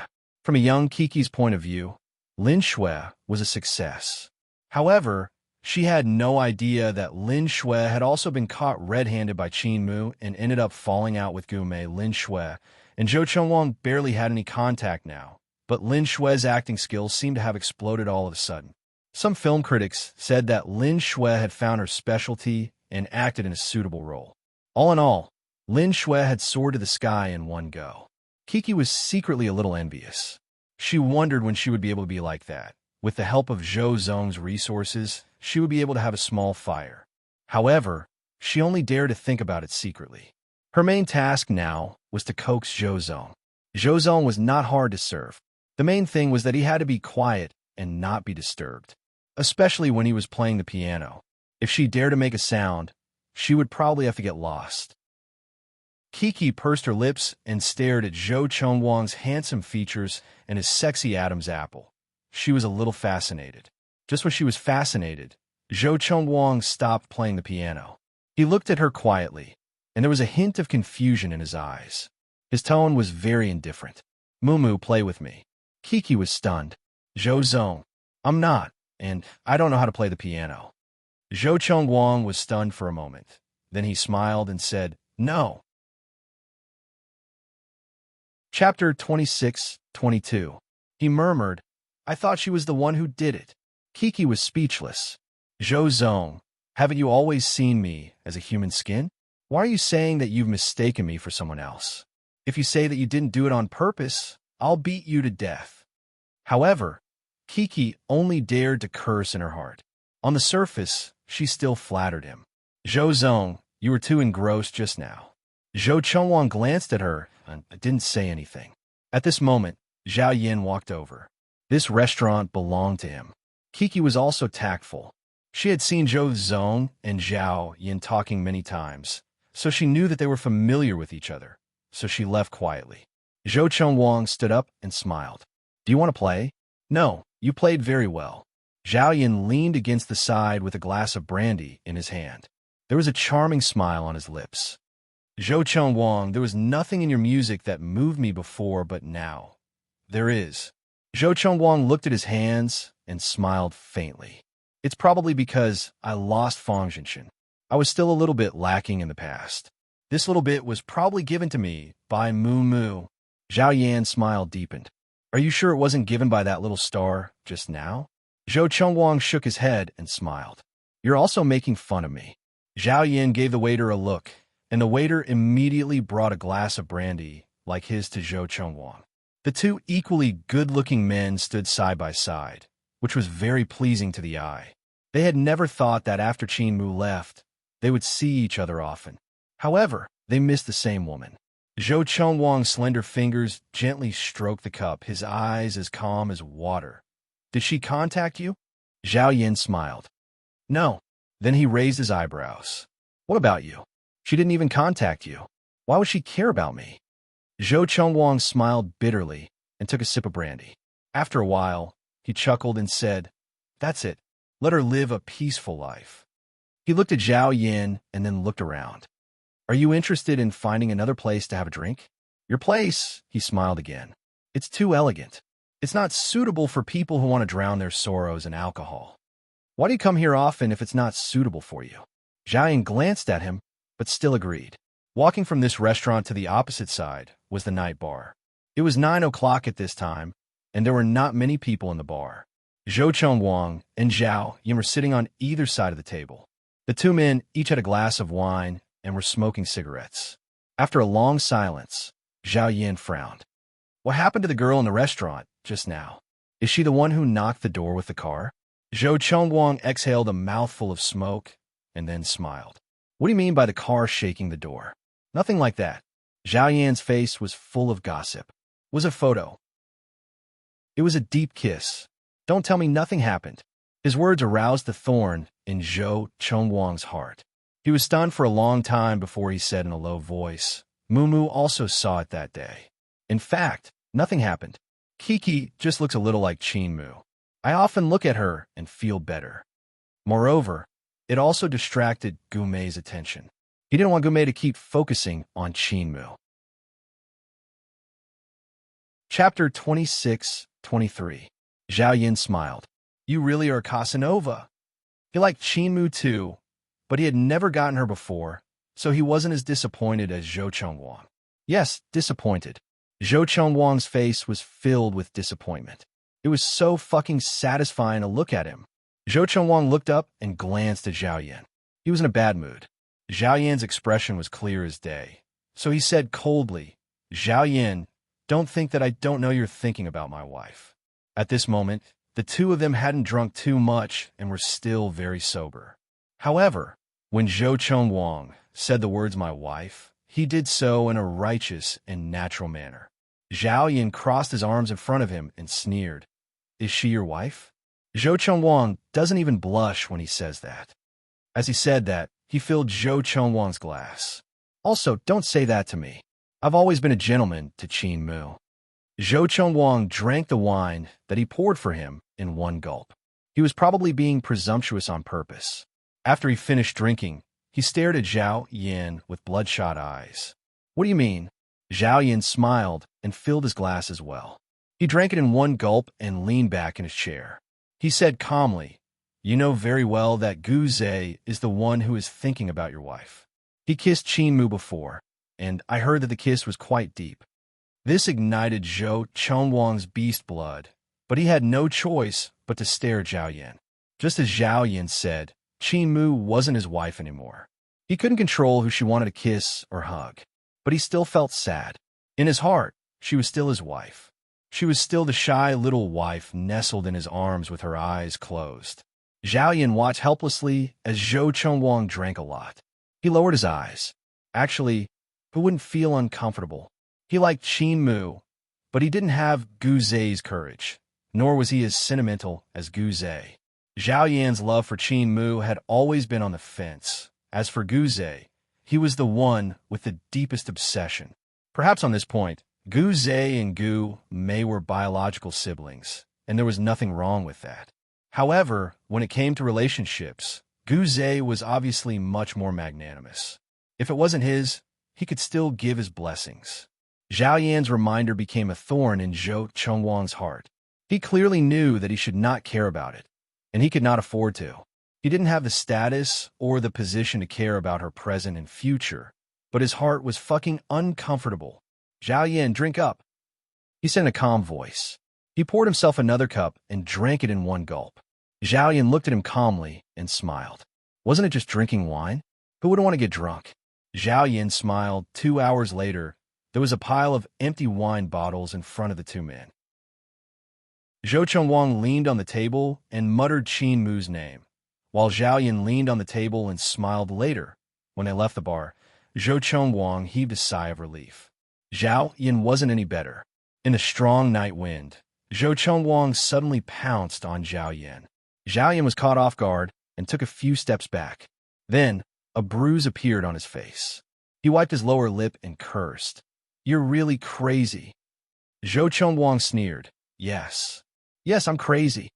Speaker 1: From a young Kiki's point of view, Lin Shui was a success. However, she had no idea that Lin Shui had also been caught red-handed by Qin Mu and ended up falling out with Gume. Lin Shui and Zhou Chongwang barely had any contact now, but Lin Shui's acting skills seemed to have exploded all of a sudden. Some film critics said that Lin Shui had found her specialty and acted in a suitable role. All in all, Lin Shui had soared to the sky in one go. Kiki was secretly a little envious. She wondered when she would be able to be like that. With the help of Zhou Zong's resources, she would be able to have a small fire. However, she only dared to think about it secretly. Her main task now was to coax Zhou Zong. Zhou Zong was not hard to serve. The main thing was that he had to be quiet and not be disturbed, especially when he was playing the piano. If she dared to make a sound, she would probably have to get lost. Kiki pursed her lips and stared at Zhou Chongwang's handsome features and his sexy Adam's apple. She was a little fascinated. Just when she was fascinated, Zhou Chongwang stopped playing the piano. He looked at her quietly, and there was a hint of confusion in his eyes. His tone was very indifferent. "Mumu, play with me." Kiki was stunned. "Zhou Zong, I'm not, and I don't know how to play the piano." Zhou Chongwang was stunned for a moment. Then he smiled and said, "No." Chapter 26-22. He murmured, "I thought she was the one who did it." Kiki was speechless. "Zhou Zong, haven't you always seen me as a human skin? Why are you saying that you've mistaken me for someone else? If you say that you didn't do it on purpose, I'll beat you to death." However, Kiki only dared to curse in her heart. On the surface, she still flattered him. "Zhou Zong, you were too engrossed just now." Zhou Chongwang glanced at her and didn't say anything. At this moment, Zhao Yin walked over. This restaurant belonged to him. Kiki was also tactful. She had seen Zhou Zong and Zhao Yin talking many times, so she knew that they were familiar with each other, so she left quietly. Zhou Chongwang stood up and smiled. "Do you want to play?" "No, you played very well." Zhao Yin leaned against the side with a glass of brandy in his hand. There was a charming smile on his lips. "Zhou Chongwang, there was nothing in your music that moved me before, but now there is." Zhou Chongwang looked at his hands and smiled faintly. "It's probably because I lost Fang Zhinshin. I was still a little bit lacking in the past. This little bit was probably given to me by Mu Mu." Zhao Yan's smile deepened. "Are you sure it wasn't given by that little star just now?" Zhou Chongwang shook his head and smiled. "You're also making fun of me." Zhao Yan gave the waiter a look, and the waiter immediately brought a glass of brandy like his to Zhou Chongwang. The two equally good-looking men stood side by side, which was very pleasing to the eye. They had never thought that after Qin Mu left, they would see each other often. However, they missed the same woman. Zhou Chengwang's slender fingers gently stroked the cup, his eyes as calm as water. "Did she contact you?" Zhao Yin smiled. "No." Then he raised his eyebrows. "What about you? She didn't even contact you. Why would she care about me?" Zhou Chengwang smiled bitterly and took a sip of brandy. After a while, he chuckled and said, "That's it. Let her live a peaceful life." He looked at Zhao Yin and then looked around. "Are you interested in finding another place to have a drink?" "Your place," he smiled again. "It's too elegant. It's not suitable for people who want to drown their sorrows in alcohol. Why do you come here often if it's not suitable for you?" Zhao Yin glanced at him, but still agreed. Walking from this restaurant to the opposite side was the night bar. It was 9 o'clock at this time, and there were not many people in the bar. Zhou Chengwang and Zhao Yin were sitting on either side of the table. The two men each had a glass of wine and were smoking cigarettes. After a long silence, Zhao Yin frowned. "What happened to the girl in the restaurant just now? Is she the one who knocked the door with the car?" Zhou Chengwang exhaled a mouthful of smoke and then smiled. "What do you mean by the car shaking the door?" "Nothing like that." Zhao Yin's face was full of gossip. "It was a photo. It was a deep kiss. Don't tell me nothing happened." His words aroused the thorn in Zhou Chengwang's heart. He was stunned for a long time before he said in a low voice, "Mumu also saw it that day. In fact, nothing happened. Kiki just looks a little like Qin Mu. I often look at her and feel better." Moreover, it also distracted Gumei's attention. He didn't want Gumei to keep focusing on Qin Mu. Chapter 26-23. Zhao Yin smiled. "You really are a Casanova." He liked Qin Mu too, but he had never gotten her before, so he wasn't as disappointed as Zhou Chengwang. Yes, disappointed. Zhou Chengwang's face was filled with disappointment. It was so fucking satisfying to look at him. Zhou Chengwang looked up and glanced at Zhao Yin. He was in a bad mood. Zhao Yin's expression was clear as day, so he said coldly, "Zhao Yin, don't think that I don't know you're thinking about my wife." At this moment, the two of them hadn't drunk too much and were still very sober. However, when Zhou Chengwang said the words "my wife," he did so in a righteous and natural manner. Zhao Yin crossed his arms in front of him and sneered, "Is she your wife?" Zhou Chengwang doesn't even blush when he says that. As he said that, he filled Zhou Chengwang's glass. "Also, don't say that to me. I've always been a gentleman to Qin Mu." Zhou Chengwang drank the wine that he poured for him in one gulp. He was probably being presumptuous on purpose. After he finished drinking, he stared at Zhao Yin with bloodshot eyes. "What do you mean?" Zhao Yin smiled and filled his glass as well. He drank it in one gulp and leaned back in his chair. He said calmly, "You know very well that Gu Zhe is the one who is thinking about your wife. He kissed Qin Mu before, and I heard that the kiss was quite deep." This ignited Zhou Chengwang's beast blood, but he had no choice but to stare at Zhao Yin. Just as Zhao Yin said, Qin Mu wasn't his wife anymore. He couldn't control who she wanted to kiss or hug, but he still felt sad. In his heart, she was still his wife. She was still the shy little wife nestled in his arms with her eyes closed. Zhao Yin watched helplessly as Zhou Chengwang drank a lot. He lowered his eyes. Actually, who wouldn't feel uncomfortable? He liked Qin Mu, but he didn't have Gu Zhe's courage, nor was he as sentimental as Gu Zhe. Zhao Yan's love for Qin Mu had always been on the fence. As for Gu Zhe, he was the one with the deepest obsession. Perhaps on this point, Gu Zhe and Gu Mei were biological siblings, and there was nothing wrong with that. However, when it came to relationships, Gu Zhe was obviously much more magnanimous. If it wasn't his, he could still give his blessings. Zhao Yan's reminder became a thorn in Zhou Chengwang's heart. He clearly knew that he should not care about it, and he could not afford to. He didn't have the status or the position to care about her present and future, but his heart was fucking uncomfortable. "Zhao Yan, drink up," he said in a calm voice. He poured himself another cup and drank it in one gulp. Zhao Yan looked at him calmly and smiled. Wasn't it just drinking wine? Who wouldn't want to get drunk? Zhao Yan smiled. 2 hours later, There was a pile of empty wine bottles in front of the two men. Zhou Chengwang leaned on the table and muttered Qin Mu's name, while Zhao Yin leaned on the table and smiled. Later, when they left the bar, Zhou Chengwang heaved a sigh of relief. Zhao Yin wasn't any better. In the strong night wind, Zhou Chengwang suddenly pounced on Zhao Yin. Zhao Yin was caught off guard and took a few steps back. Then, a bruise appeared on his face. He wiped his lower lip and cursed. "You're really crazy." Zhou Chengwang sneered. Yes, I'm crazy."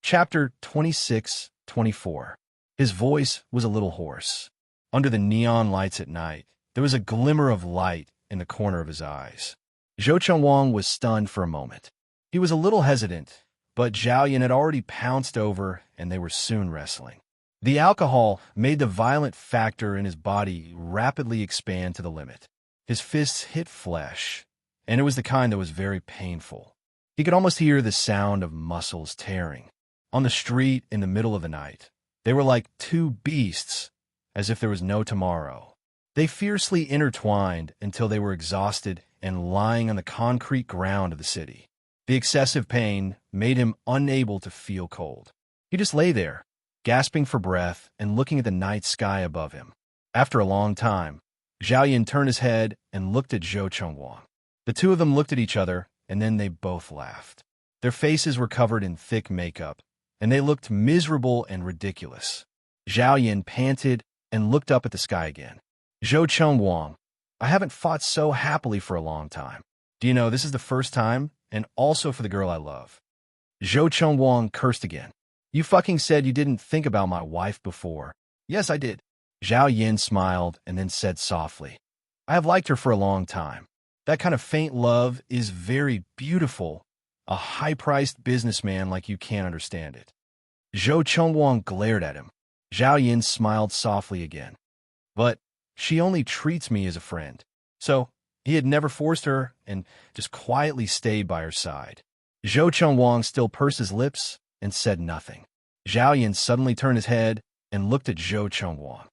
Speaker 1: Chapter 26-24. His voice was a little hoarse. Under the neon lights at night, there was a glimmer of light in the corner of his eyes. Zhou Chengwang was stunned for a moment. He was a little hesitant, but Zhao Yin had already pounced over, and they were soon wrestling. The alcohol made the violent factor in his body rapidly expand to the limit. His fists hit flesh, and it was the kind that was very painful. He could almost hear the sound of muscles tearing. On the street in the middle of the night, they were like two beasts, as if there was no tomorrow. They fiercely intertwined until they were exhausted and lying on the concrete ground of the city. The excessive pain made him unable to feel cold. He just lay there, gasping for breath and looking at the night sky above him. After a long time, Zhao Yin turned his head and looked at Zhou Chengwang. The two of them looked at each other, and then they both laughed. Their faces were covered in thick makeup, and they looked miserable and ridiculous. Zhao Yin panted and looked up at the sky again. "Zhou Chengwang, I haven't fought so happily for a long time. Do you know, this is the first time, and also for the girl I love." Zhou Chengwang cursed again. "You fucking said you didn't think about my wife before." "Yes, I did." Zhao Yin smiled and then said softly, "I have liked her for a long time. That kind of faint love is very beautiful. A high-priced businessman like you can't understand it." Zhou Chengwang glared at him. Zhao Yin smiled softly again. "But she only treats me as a friend." So he had never forced her and just quietly stayed by her side. Zhou Chengwang still pursed his lips and said nothing. Zhao Yin suddenly turned his head and looked at Zhou Chengwang.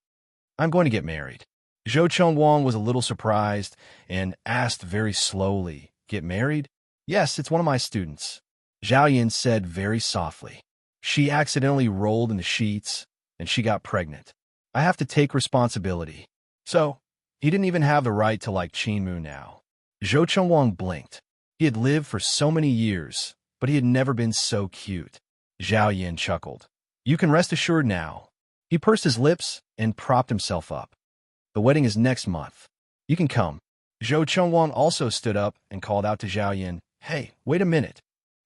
Speaker 1: "I'm going to get married." Zhou Chengwang was a little surprised and asked very slowly, "Get married?" "Yes, it's one of my students." Zhao Yin said very softly. "She accidentally rolled in the sheets, and she got pregnant. I have to take responsibility." So, he didn't even have the right to like Qin Mu now. Zhou Chengwang blinked. He had lived for so many years, but he had never been so cute. Zhao Yin chuckled. "You can rest assured now." He pursed his lips and propped himself up. "The wedding is next month. You can come." Zhou Chengwang also stood up and called out to Zhao Yin, "Hey, wait a minute."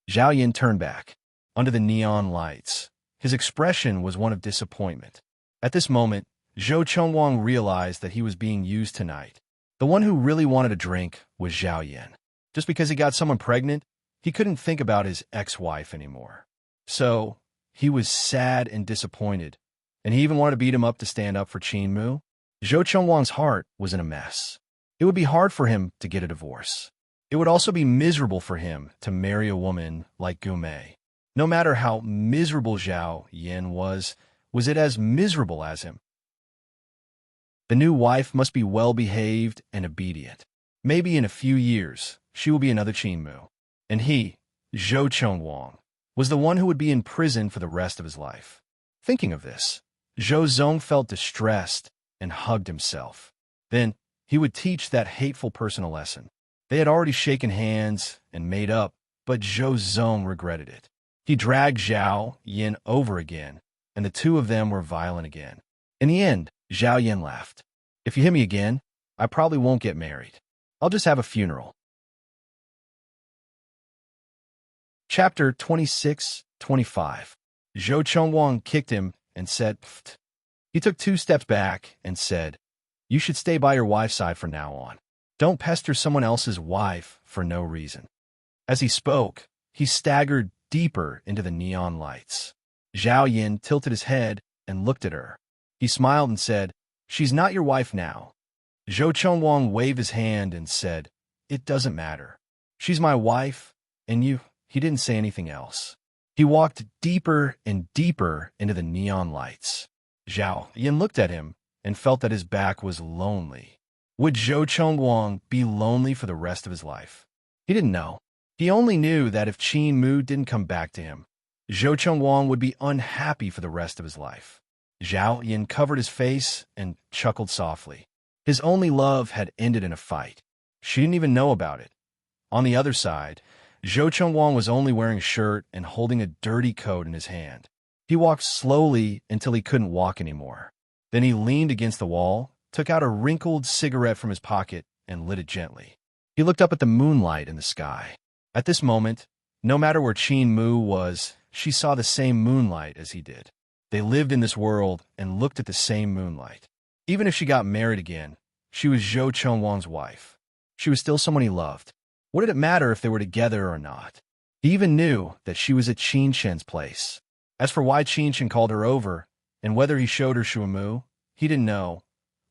Speaker 1: Zhao Yin turned back. Under the neon lights, his expression was one of disappointment. At this moment, Zhou Chengwang realized that he was being used tonight. The one who really wanted a drink was Zhao Yin. Just because he got someone pregnant, he couldn't think about his ex-wife anymore. So, he was sad and disappointed, and he even wanted to beat him up to stand up for Qin Mu. Zhou Chengwang's heart was in a mess. It would be hard for him to get a divorce. It would also be miserable for him to marry a woman like Gu Mei. No matter how miserable Zhao Yin was it as miserable as him? The new wife must be well-behaved and obedient. Maybe in a few years, she will be another Qin Mu. And he, Zhou Chengwang, was the one who would be in prison for the rest of his life. Thinking of this, Zhou Zong felt distressed and hugged himself. Then, he would teach that hateful person a lesson. They had already shaken hands and made up, but Zhou Zong regretted it. He dragged Zhao Yin over again, and the two of them were violent again. In the end, Zhao Yin laughed. "If you hit me again, I probably won't get married. I'll just have a funeral." Chapter 26-25. Zhou Chengwang kicked him and said, "Pfft." He took 2 steps back and said, "You should stay by your wife's side from now on. Don't pester someone else's wife for no reason." As he spoke, he staggered deeper into the neon lights. Zhao Yin tilted his head and looked at her. He smiled and said, "She's not your wife now." Zhou Chengwang waved his hand and said, "It doesn't matter. She's my wife, and you—" He didn't say anything else. He walked deeper and deeper into the neon lights. Zhao Yin looked at him and felt that his back was lonely. Would Zhou Chengwang be lonely for the rest of his life? He didn't know. He only knew that if Qin Mu didn't come back to him, Zhou Chengwang would be unhappy for the rest of his life. Zhao Yin covered his face and chuckled softly. His only love had ended in a fight. She didn't even know about it. On the other side, Zhou Chengwang was only wearing a shirt and holding a dirty coat in his hand. He walked slowly until he couldn't walk anymore. Then he leaned against the wall, took out a wrinkled cigarette from his pocket, and lit it gently. He looked up at the moonlight in the sky. At this moment, no matter where Qin Mu was, she saw the same moonlight as he did. They lived in this world and looked at the same moonlight. Even if she got married again, she was Zhou Chengwang's wife. She was still someone he loved. What did it matter if they were together or not? He even knew that she was at Qin Shen's place. As for why Qin Shen called her over, and whether he showed her Shui Mu, he didn't know,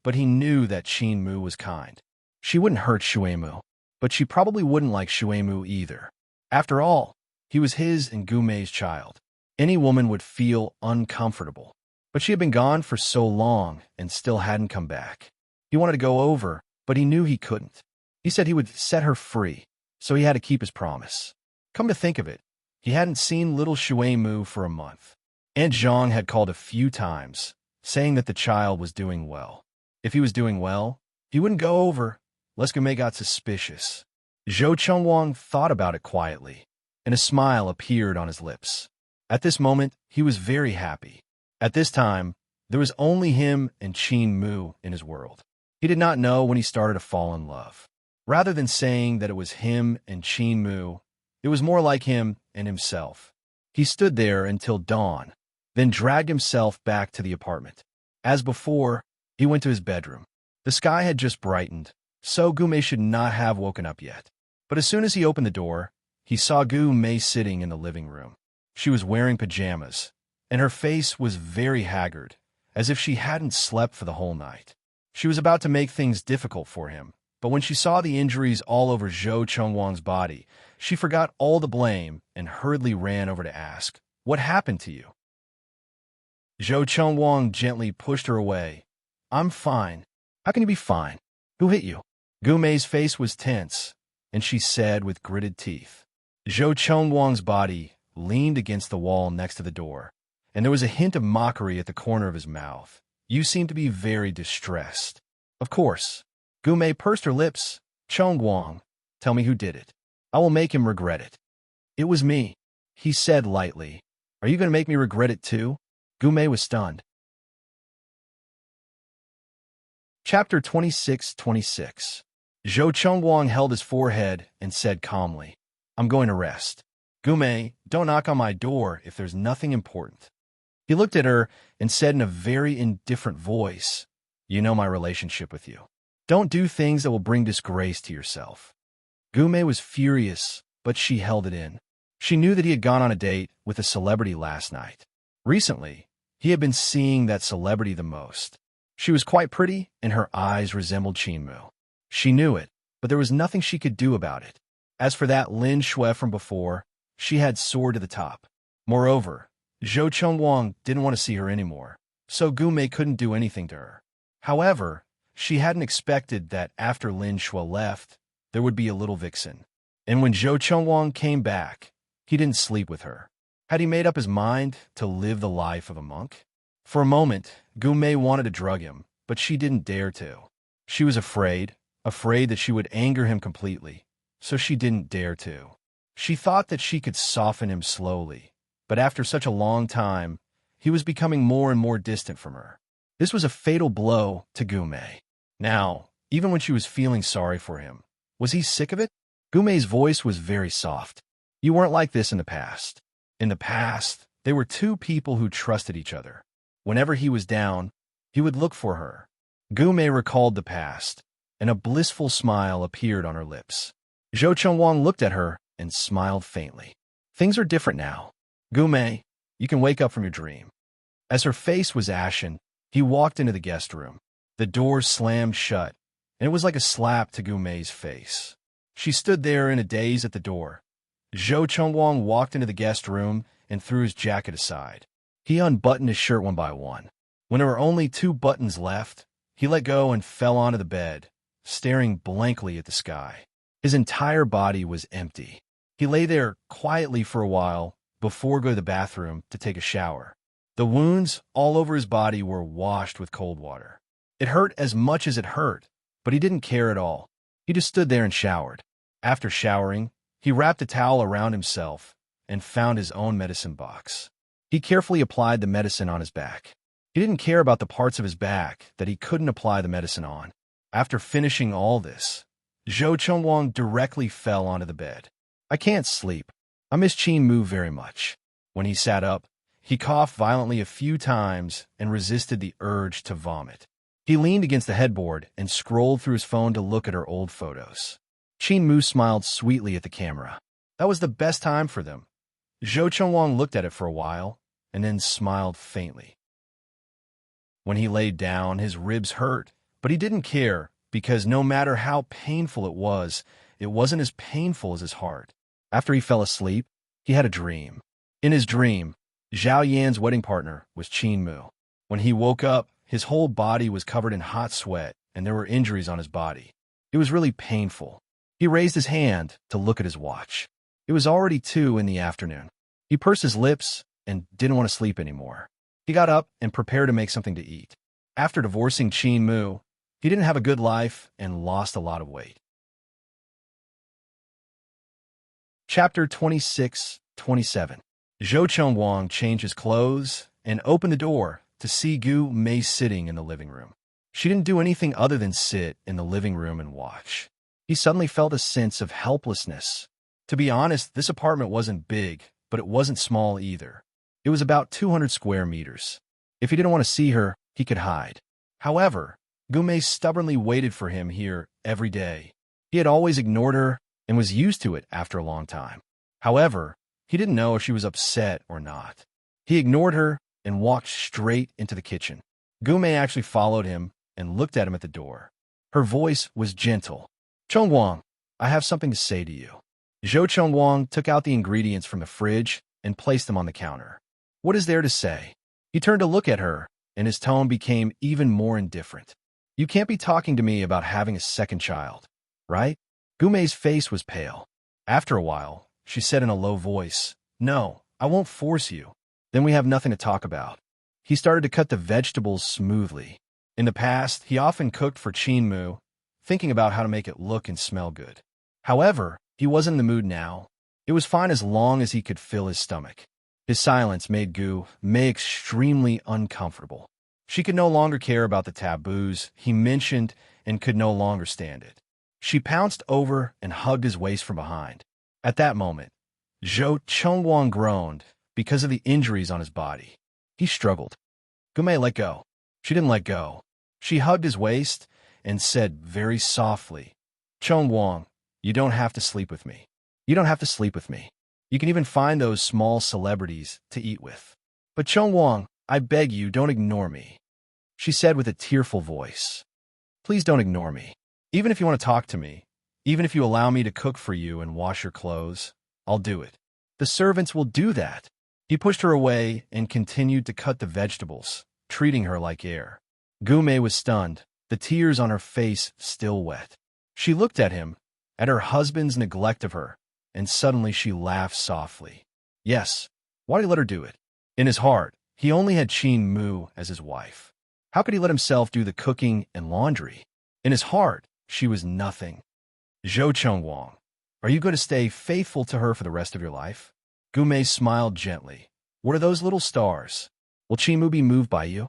Speaker 1: but he knew that Qin Mu was kind. She wouldn't hurt Shui Mu, but she probably wouldn't like Shui Mu either. After all, he was his and Gu Mei's child. Any woman would feel uncomfortable. But she had been gone for so long and still hadn't come back. He wanted to go over, but he knew he couldn't. He said he would set her free, so he had to keep his promise. Come to think of it, he hadn't seen little Shui Mu for a month. Aunt Zhang had called a few times, saying that the child was doing well. If he was doing well, he wouldn't go over, lest Gu Mei got suspicious. Zhou Chengwang thought about it quietly, and a smile appeared on his lips. At this moment, he was very happy. At this time, there was only him and Qin Mu in his world. He did not know when he started to fall in love. Rather than saying that it was him and Qin Mu, it was more like him and himself. He stood there until dawn, then dragged himself back to the apartment. As before, he went to his bedroom. The sky had just brightened, so Gu Mei should not have woken up yet. But as soon as he opened the door, he saw Gu Mei sitting in the living room. She was wearing pajamas, and her face was very haggard, as if she hadn't slept for the whole night. She was about to make things difficult for him, but when she saw the injuries all over Zhou Chengwang's body, she forgot all the blame and hurriedly ran over to ask, "What happened to you?" Zhou Chengwang gently pushed her away. "I'm fine." "How can you be fine? Who hit you?" Gu Mei's face was tense, and she said with gritted teeth. Zhou Chengwang's body leaned against the wall next to the door, and there was a hint of mockery at the corner of his mouth. "You seem to be very distressed." "Of course." Gu Mei pursed her lips. "Chengwang, tell me who did it. I will make him regret it." "It was me," he said lightly. "Are you going to make me regret it too?" Gu Mei was stunned. Chapter 26:26. Zhou Chengwang held his forehead and said calmly, "I'm going to rest. Gu Mei, don't knock on my door if there's nothing important." He looked at her and said in a very indifferent voice, "You know my relationship with you. Don't do things that will bring disgrace to yourself." Gu Mei was furious, but she held it in. She knew that he had gone on a date with a celebrity last night. Recently, he had been seeing that celebrity the most. She was quite pretty, and her eyes resembled Qin Mu. She knew it, but there was nothing she could do about it. As for that Lin Shui from before, she had soared to the top. Moreover, Zhou Chengwang didn't want to see her anymore, so Gu Mei couldn't do anything to her. However, she hadn't expected that after Lin Shui left, there would be a little vixen. And when Zhou Chengwang came back, he didn't sleep with her. Had he made up his mind to live the life of a monk? For a moment, Gu Mei wanted to drug him, but she didn't dare to. She was afraid that she would anger him completely, so she didn't dare to. She thought that she could soften him slowly, but after such a long time, he was becoming more and more distant from her. This was a fatal blow to Gu Mei. Now, even when she was feeling sorry for him, was he sick of it? Gu Mei's voice was very soft. "You weren't like this in the past. In the past, they were two people who trusted each other. Whenever he was down, he would look for her." Gu Mei recalled the past, and a blissful smile appeared on her lips. Zhou Chengwang looked at her and smiled faintly. "Things are different now. Gu Mei, you can wake up from your dream." As her face was ashen, he walked into the guest room. The door slammed shut, and it was like a slap to Gu Mei's face. She stood there in a daze at the door. Zhou Chengwang walked into the guest room and threw his jacket aside. He unbuttoned his shirt one by one. When there were only 2 buttons left, he let go and fell onto the bed, staring blankly at the sky. His entire body was empty. He lay there quietly for a while before going to the bathroom to take a shower. The wounds all over his body were washed with cold water. It hurt as much as it hurt, but he didn't care at all. He just stood there and showered. After showering, he wrapped a towel around himself and found his own medicine box. He carefully applied the medicine on his back. He didn't care about the parts of his back that he couldn't apply the medicine on. After finishing all this, Zhou Chengwang directly fell onto the bed. I can't sleep. I miss Qin Mu very much. When he sat up, he coughed violently a few times and resisted the urge to vomit. He leaned against the headboard and scrolled through his phone to look at her old photos. Qin Mu smiled sweetly at the camera. That was the best time for them. Zhou Chengwang looked at it for a while and then smiled faintly. When he laid down, his ribs hurt, but he didn't care because no matter how painful it wasn't as painful as his heart. After he fell asleep, he had a dream. In his dream, Zhao Yan's wedding partner was Qin Mu. When he woke up, his whole body was covered in hot sweat and there were injuries on his body. It was really painful. He raised his hand to look at his watch. It was already 2 in the afternoon. He pursed his lips and didn't want to sleep anymore. He got up and prepared to make something to eat. After divorcing Qin Mu, he didn't have a good life and lost a lot of weight. Chapter 26-27. Zhou Chengwang changed his clothes and opened the door to see Gu Mei sitting in the living room. She didn't do anything other than sit in the living room and watch. He suddenly felt a sense of helplessness. To be honest, this apartment wasn't big, but it wasn't small either. It was about 200 square meters. If he didn't want to see her, he could hide. However, Gu Mei stubbornly waited for him here every day. He had always ignored her and was used to it after a long time. However, he didn't know if she was upset or not. He ignored her and walked straight into the kitchen. Gu Mei actually followed him and looked at him at the door. Her voice was gentle. "Chengwang, I have something to say to you." Zhou Chengwang took out the ingredients from the fridge and placed them on the counter. "What is there to say?" He turned to look at her, and his tone became even more indifferent. "You can't be talking to me about having a second child, right?" Gu Mei's face was pale. After a while, she said in a low voice, "No, I won't force you." "Then we have nothing to talk about." He started to cut the vegetables smoothly. In the past, he often cooked for Qin Mu, thinking about how to make it look and smell good. However, he wasn't in the mood now. It was fine as long as he could fill his stomach. His silence made Gu Mei extremely uncomfortable. She could no longer care about the taboos he mentioned and could no longer stand it. She pounced over and hugged his waist from behind. At that moment, Zhou Chengwang groaned because of the injuries on his body. He struggled. Gu Mei let go. She didn't let go. She hugged his waist and said very softly, "Chengwang, you don't have to sleep with me. You don't have to sleep with me. You can even find those small celebrities to eat with. But Chengwang, I beg you, don't ignore me," she said with a tearful voice. "Please don't ignore me. Even if you want to talk to me, even if you allow me to cook for you and wash your clothes, I'll do it. The servants will do that." He pushed her away and continued to cut the vegetables, treating her like air. Gu Mei was stunned, the tears on her face still wet. She looked at him, at her husband's neglect of her, and suddenly she laughed softly. Yes, why did he let her do it? In his heart, he only had Qin Mu as his wife. How could he let himself do the cooking and laundry? In his heart, she was nothing. "Zhou Chengwang, are you going to stay faithful to her for the rest of your life?" Gu Mei smiled gently. "What are those little stars? Will Qin Mu be moved by you?"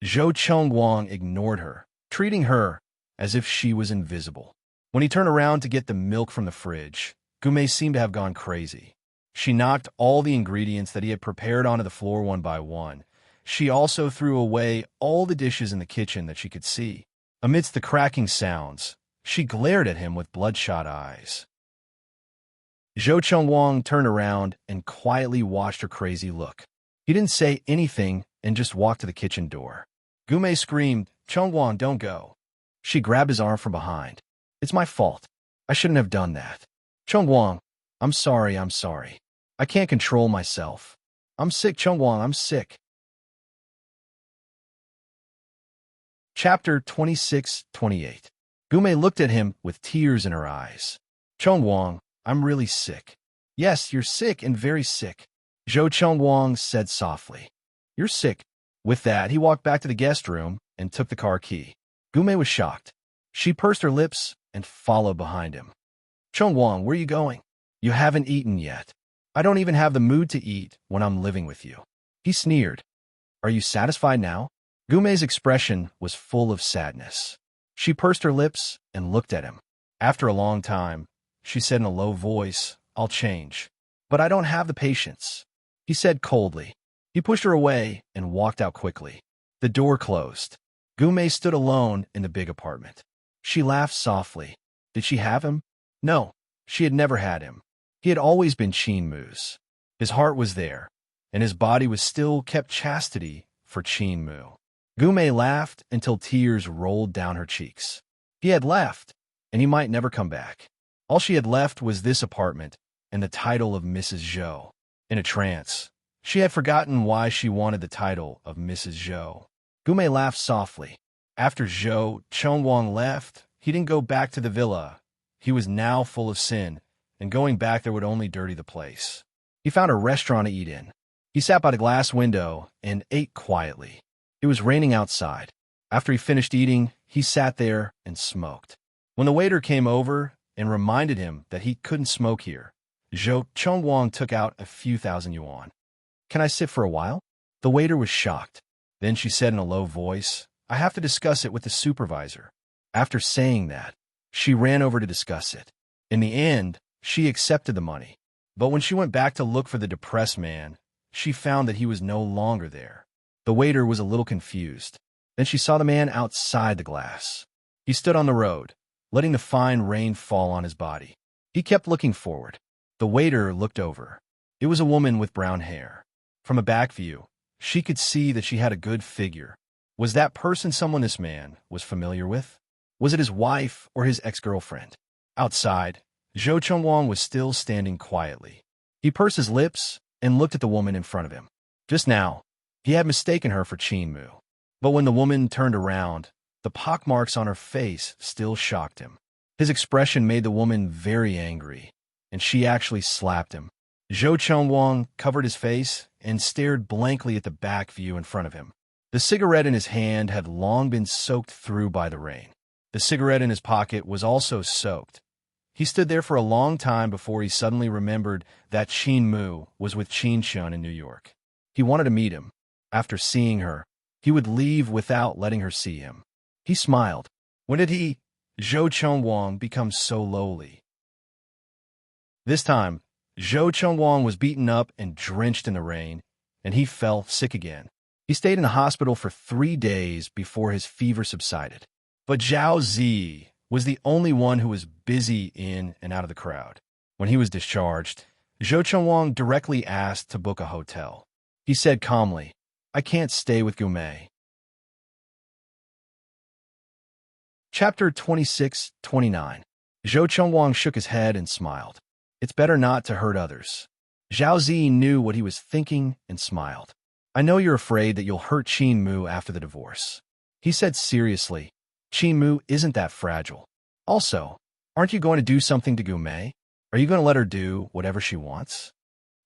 Speaker 1: Zhou Chengwang ignored her, treating her as if she was invisible. When he turned around to get the milk from the fridge, Gu Mei seemed to have gone crazy. She knocked all the ingredients that he had prepared onto the floor one by one. She also threw away all the dishes in the kitchen that she could see. Amidst the cracking sounds, she glared at him with bloodshot eyes. Zhou Chengwang turned around and quietly watched her crazy look. He didn't say anything and just walked to the kitchen door. Gu Mei screamed, "Chengwang, don't go." She grabbed his arm from behind. "It's my fault. I shouldn't have done that. Chengwang, I'm sorry. I can't control myself. I'm sick, Chengwang, I'm sick." Chapter 26-28. Gume looked at him with tears in her eyes. Chongwang, I'm really sick. Yes, you're sick and very sick, Zhou Chongwang said softly. You're sick. With that, he walked back to the guest room and took the car key. Gume was shocked. She pursed her lips and followed behind him. Chongwang, where are you going? You haven't eaten yet. I don't even have the mood to eat when I'm living with you. He sneered. Are you satisfied now? Gume's expression was full of sadness. She pursed her lips and looked at him. After a long time, she said in a low voice, I'll change. But I don't have the patience, he said coldly. He pushed her away and walked out quickly. The door closed. Gume stood alone in the big apartment. She laughed softly. Did she have him? No, she had never had him. He had always been Qin Mu's. His heart was there, and his body was still kept chastity for Qin Mu. Gume laughed until tears rolled down her cheeks. He had left, and he might never come back. All she had left was this apartment and the title of Mrs. Zhou. In a trance, she had forgotten why she wanted the title of Mrs. Zhou. Gume laughed softly. After Zhou Chongwang left, he didn't go back to the villa. He was now full of sin, and going back there would only dirty the place. He found a restaurant to eat in. He sat by the glass window and ate quietly. It was raining outside. After he finished eating, he sat there and smoked. When the waiter came over and reminded him that he couldn't smoke here, Zhou Chongwang took out a few thousand yuan. Can I sit for a while? The waiter was shocked. Then she said in a low voice, I have to discuss it with the supervisor. After saying that, she ran over to discuss it. In the end, she accepted the money. But when she went back to look for the depressed man, she found that he was no longer there. The waiter was a little confused. Then she saw the man outside the glass. He stood on the road, letting the fine rain fall on his body. He kept looking forward. The waiter looked over. It was a woman with brown hair. From a back view, she could see that she had a good figure. Was that person someone this man was familiar with? Was it his wife or his ex-girlfriend? Outside, Zhou Chongwang was still standing quietly. He pursed his lips and looked at the woman in front of him. Just now, he had mistaken her for Qin Mu. But when the woman turned around, the pockmarks on her face still shocked him. His expression made the woman very angry, and she actually slapped him. Zhou Chongwang covered his face and stared blankly at the back view in front of him. The cigarette in his hand had long been soaked through by the rain. The cigarette in his pocket was also soaked. He stood there for a long time before he suddenly remembered that Qin Mu was with Qin Shun in New York. He wanted to meet him. After seeing her, he would leave without letting her see him. He smiled. When did he, Zhou Chongwang, become so lowly? This time, Zhou Chongwang was beaten up and drenched in the rain, and he fell sick again. He stayed in the hospital for 3 days before his fever subsided. But Zhao Zi was the only one who was busy in and out of the crowd. When he was discharged, Zhou Chongwang directly asked to book a hotel. He said calmly, I can't stay with Gume. Chapter 26-29. Zhou Chongwang shook his head and smiled. It's better not to hurt others. Zhao Zi knew what he was thinking and smiled. I know you're afraid that you'll hurt Qin Mu after the divorce. He said seriously, Qin Mu isn't that fragile. Also, aren't you going to do something to Gume? Are you going to let her do whatever she wants?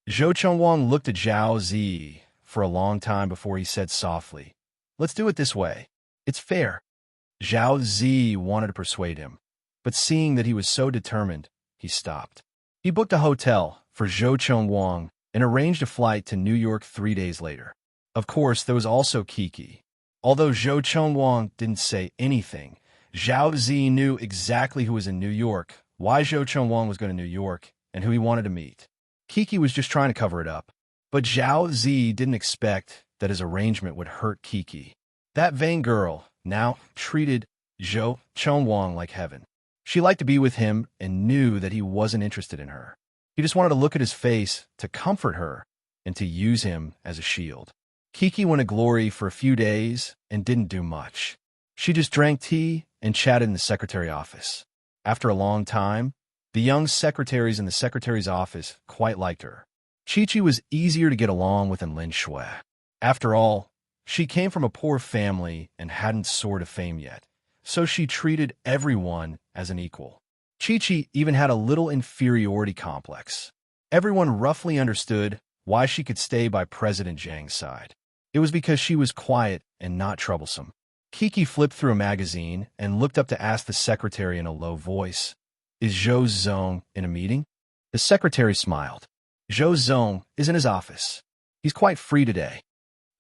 Speaker 1: Zhou Chongwang looked at Zhao Zi for a long time before he said softly, let's do it this way. It's fair. Zhao Zi wanted to persuade him, but seeing that he was so determined, he stopped. He booked a hotel for Zhou Chongwang and arranged a flight to New York 3 days later. Of course, there was also Kiki. Although Zhou Chongwang didn't say anything, Zhao Zi knew exactly who was in New York, why Zhou Chongwang was going to New York, and who he wanted to meet. Kiki was just trying to cover it up. But Zhao Zi didn't expect that his arrangement would hurt Kiki. That vain girl now treated Zhou Chongwang like heaven. She liked to be with him and knew that he wasn't interested in her. He just wanted to look at his face to comfort her and to use him as a shield. Kiki went to Glory for a few days and didn't do much. She just drank tea and chatted in the secretary office. After a long time, the young secretaries in the secretary's office quite liked her. Chi-Chi was easier to get along with than Lin Shui. After all, She came from a poor family and hadn't soared to fame yet, so she treated everyone as an equal. Chi-Chi even had a little inferiority complex. Everyone roughly understood why she could stay by President Zhang's side. It was because she was quiet and not troublesome. Kiki flipped through a magazine and looked up to ask the secretary in a low voice, "Is Zhou Zong in a meeting?" The secretary smiled. "Zhou Zong is in his office. He's quite free today."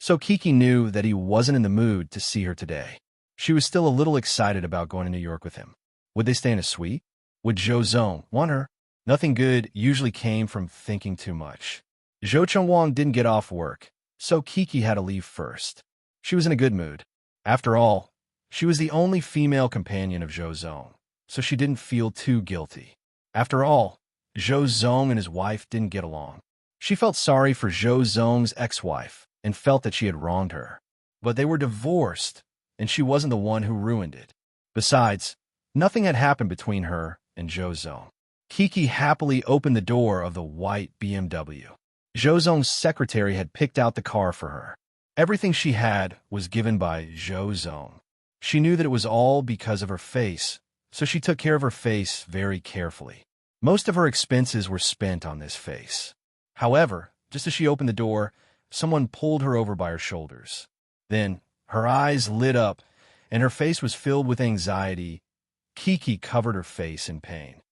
Speaker 1: So Kiki knew that he wasn't in the mood to see her today. She was still a little excited about going to New York with him. Would they stay in a suite? Would Zhou Zong want her? Nothing good usually came from thinking too much. Zhou Chengwang didn't get off work, so Kiki had to leave first. She was in a good mood. After all, she was the only female companion of Zhou Zong, so she didn't feel too guilty. After all, Zhou Zong and his wife didn't get along. She felt sorry for Zhou Zong's ex-wife and felt that she had wronged her. But they were divorced, and she wasn't the one who ruined it. Besides, nothing had happened between her and Zhou Zong. Kiki happily opened the door of the white BMW. Zhou Zong's secretary had picked out the car for her. Everything she had was given by Zhou Zong. She knew that it was all because of her face, so she took care of her face very carefully. Most of her expenses were spent on this face. However, just as she opened the door, someone pulled her over by her shoulders. Then, her eyes lit up, and her face was filled with anxiety. Kiki covered her face in pain.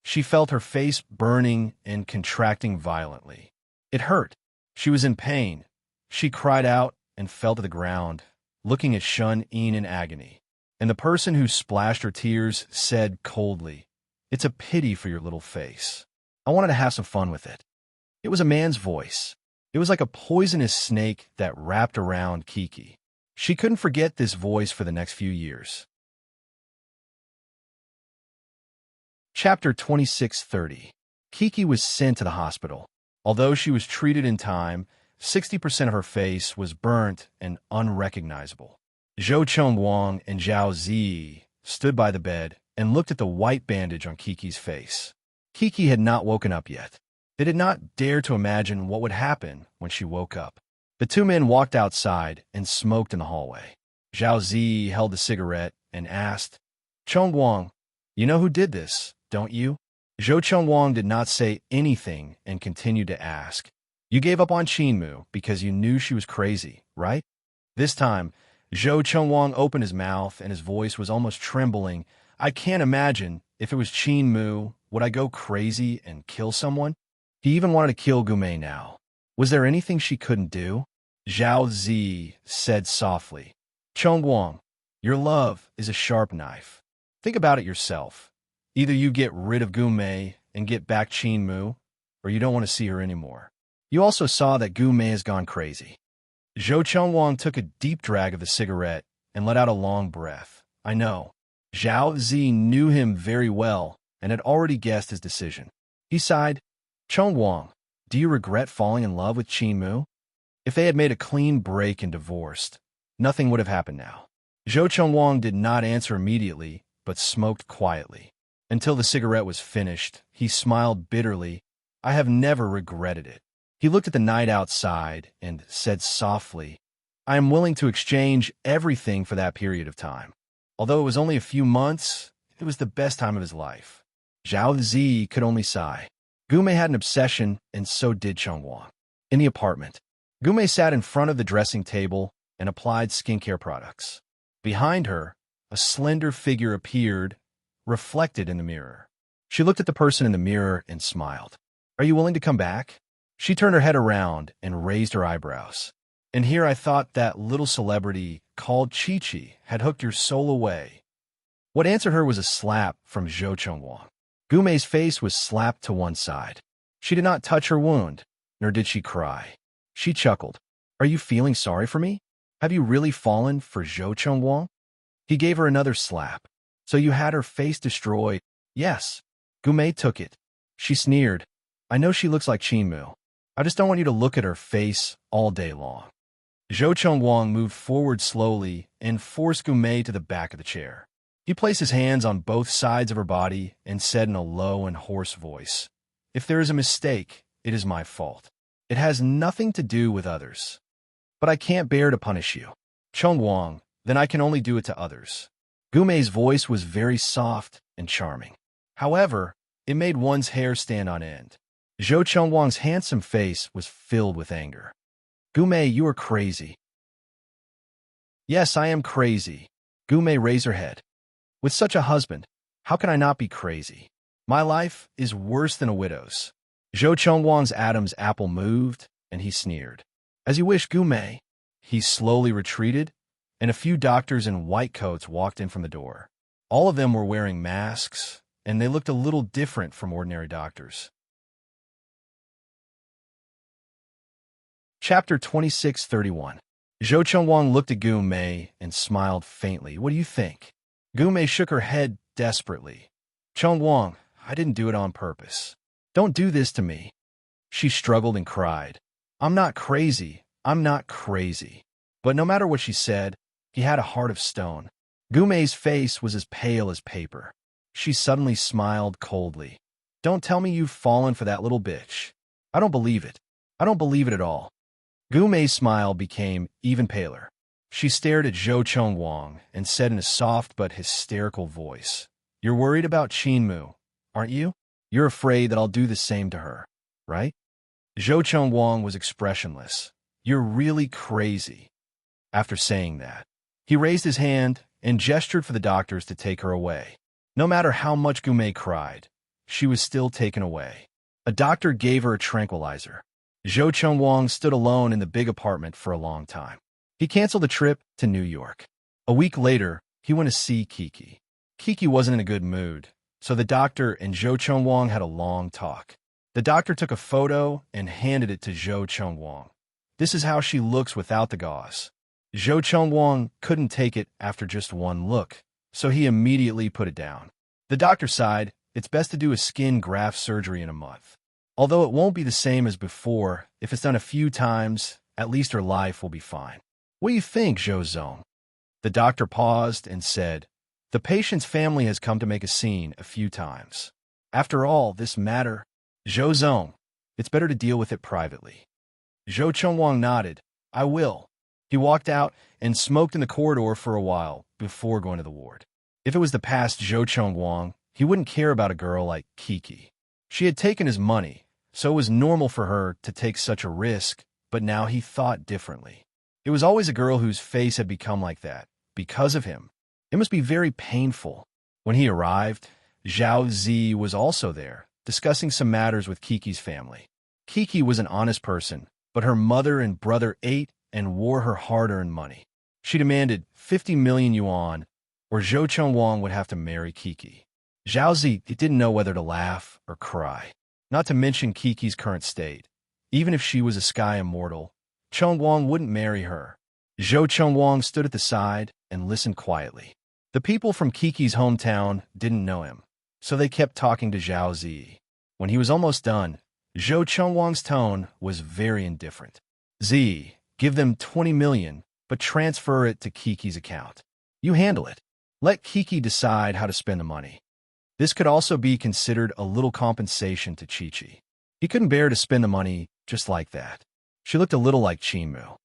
Speaker 1: She felt her face burning and contracting violently. It hurt. She was in pain. She cried out and fell to the ground, looking at Shun-In in agony. And the person who splashed her tears said coldly, "It's a pity for your little face. I wanted to have some fun with it." It was a man's voice. It was like a poisonous snake that wrapped around Kiki. She couldn't forget this voice for the next few years. Chapter 2630. Kiki was sent to the hospital. Although she was treated in time, 60% of her face was burnt and unrecognizable. Zhou Chengwang and Zhao Zi stood by the bed and looked at the white bandage on Kiki's face. Kiki had not woken up yet. They did not dare to imagine what would happen when she woke up. The two men walked outside and smoked in the hallway. Zhao Zi held a cigarette and asked, "Chengwang, you know who did this, don't you?" Zhou Chengwang did not say anything and continued to ask, "You gave up on Qinmu because you knew she was crazy, right?" This time, Zhou Chengwang opened his mouth and his voice was almost trembling. "I can't imagine. If it was Qinmu, would I go crazy and kill someone?" He even wanted to kill Gumei now. Was there anything she couldn't do? Zhao Zi said softly, "Chengwang, your love is a sharp knife. Think about it yourself. Either you get rid of Gumei and get back Qinmu, or you don't want to see her anymore. You also saw that Gumei has gone crazy." Zhou Chengwang took a deep drag of the cigarette and let out a long breath. I know. Zhao Zi knew him very well and had already guessed his decision. He sighed, "Chengwang, do you regret falling in love with Qinmu? If they had made a clean break and divorced, nothing would have happened now." Zhou Chengwang did not answer immediately, but smoked quietly. Until the cigarette was finished, he smiled bitterly. "I have never regretted it." He looked at the night outside and said softly, "I am willing to exchange everything for that period of time. Although it was only a few months, it was the best time of his life." Zhao Zi could only sigh. Gumei had an obsession, and so did Chengwang. In the apartment, Gumei sat in front of the dressing table and applied skincare products. Behind her, a slender figure appeared, reflected in the mirror. She looked at the person in the mirror and smiled. "Are you willing to come back?" She turned her head around and raised her eyebrows. "And here I thought that little celebrity called Chi-Chi had hooked your soul away." What answered her was a slap from Zhou Chengwang. Gumei's face was slapped to one side. She did not touch her wound, nor did she cry. She chuckled. "Are you feeling sorry for me? Have you really fallen for Zhou Chengwang?" He gave her another slap. "So you had her face destroyed?" "Yes." Gumei took it. She sneered. "I know she looks like Qinmu. I just don't want you to look at her face all day long." Zhou Chengwang moved forward slowly and forced Gumei to the back of the chair. He placed his hands on both sides of her body and said in a low and hoarse voice, "If there is a mistake, it is my fault. It has nothing to do with others." but I can't bear to punish you. Cheng Wang, then I can only do it to others. Gumei's voice was very soft and charming. However, it made one's hair stand on end. Zhou Chengwang's handsome face was filled with anger. Gumei, you are crazy. Yes, I am crazy. Gumei raised her head. With such a husband, how can I not be crazy? My life is worse than a widow's. Zhou Chengwang's Adam's apple moved, and he sneered. As you wish, Gumei. He slowly retreated, and a few doctors in white coats walked in from the door. All of them were wearing masks, and they looked a little different from ordinary doctors. Chapter 26:31. Zhou Chengwang looked at Gumei and smiled faintly. What do you think? Gumei shook her head desperately. Chengwang, I didn't do it on purpose. Don't do this to me. She struggled and cried. I'm not crazy. I'm not crazy. But no matter what she said, he had a heart of stone. Gumei's face was as pale as paper. She suddenly smiled coldly. Don't tell me you've fallen for that little bitch. I don't believe it. I don't believe it at all. Gumei's smile became even paler. She stared at Zhou Chengwang and said in a soft but hysterical voice, You're worried about Qinmu, aren't you? You're afraid that I'll do the same to her, right? Zhou Chengwang was expressionless. You're really crazy. After saying that, he raised his hand and gestured for the doctors to take her away. No matter how much Gumei cried, she was still taken away. A doctor gave her a tranquilizer. Zhou Chengwang stood alone in the big apartment for a long time. He canceled the trip to New York. A week later, he went to see Kiki. Kiki wasn't in a good mood, so the doctor and Zhou Chengwang had a long talk. The doctor took a photo and handed it to Zhou Chengwang. This is how she looks without the gauze. Zhou Chengwang couldn't take it after just one look, so he immediately put it down. The doctor sighed, it's best to do a skin graft surgery in a month. Although it won't be the same as before, if it's done a few times, at least her life will be fine. What do you think, Zhou Zong? The doctor paused and said, The patient's family has come to make a scene a few times. After all, this matter, Zhou Zong, it's better to deal with it privately. Zhou Chengwang nodded, I will. He walked out and smoked in the corridor for a while before going to the ward. If it was the past Zhou Chengwang, he wouldn't care about a girl like Kiki. She had taken his money, so it was normal for her to take such a risk, but now he thought differently. It was always a girl whose face had become like that, because of him. It must be very painful. When he arrived, Zhao Zi was also there, discussing some matters with Kiki's family. Kiki was an honest person, but her mother and brother ate and wore her hard-earned money. She demanded 50 million yuan, or Zhou Chengwang would have to marry Kiki. Zhao Zi didn't know whether to laugh or cry, not to mention Kiki's current state. Even if she was a sky immortal, Chengwang wouldn't marry her. Zhou Chengwang stood at the side and listened quietly. The people from Kiki's hometown didn't know him, so they kept talking to Zhao Zi. When he was almost done, Zhou Chengwang's tone was very indifferent. Zi, give them 20 million, but transfer it to Kiki's account. You handle it. Let Kiki decide how to spend the money. This could also be considered a little compensation to Chi-Chi. He couldn't bear to spend the money just like that. She looked a little like Qinmu.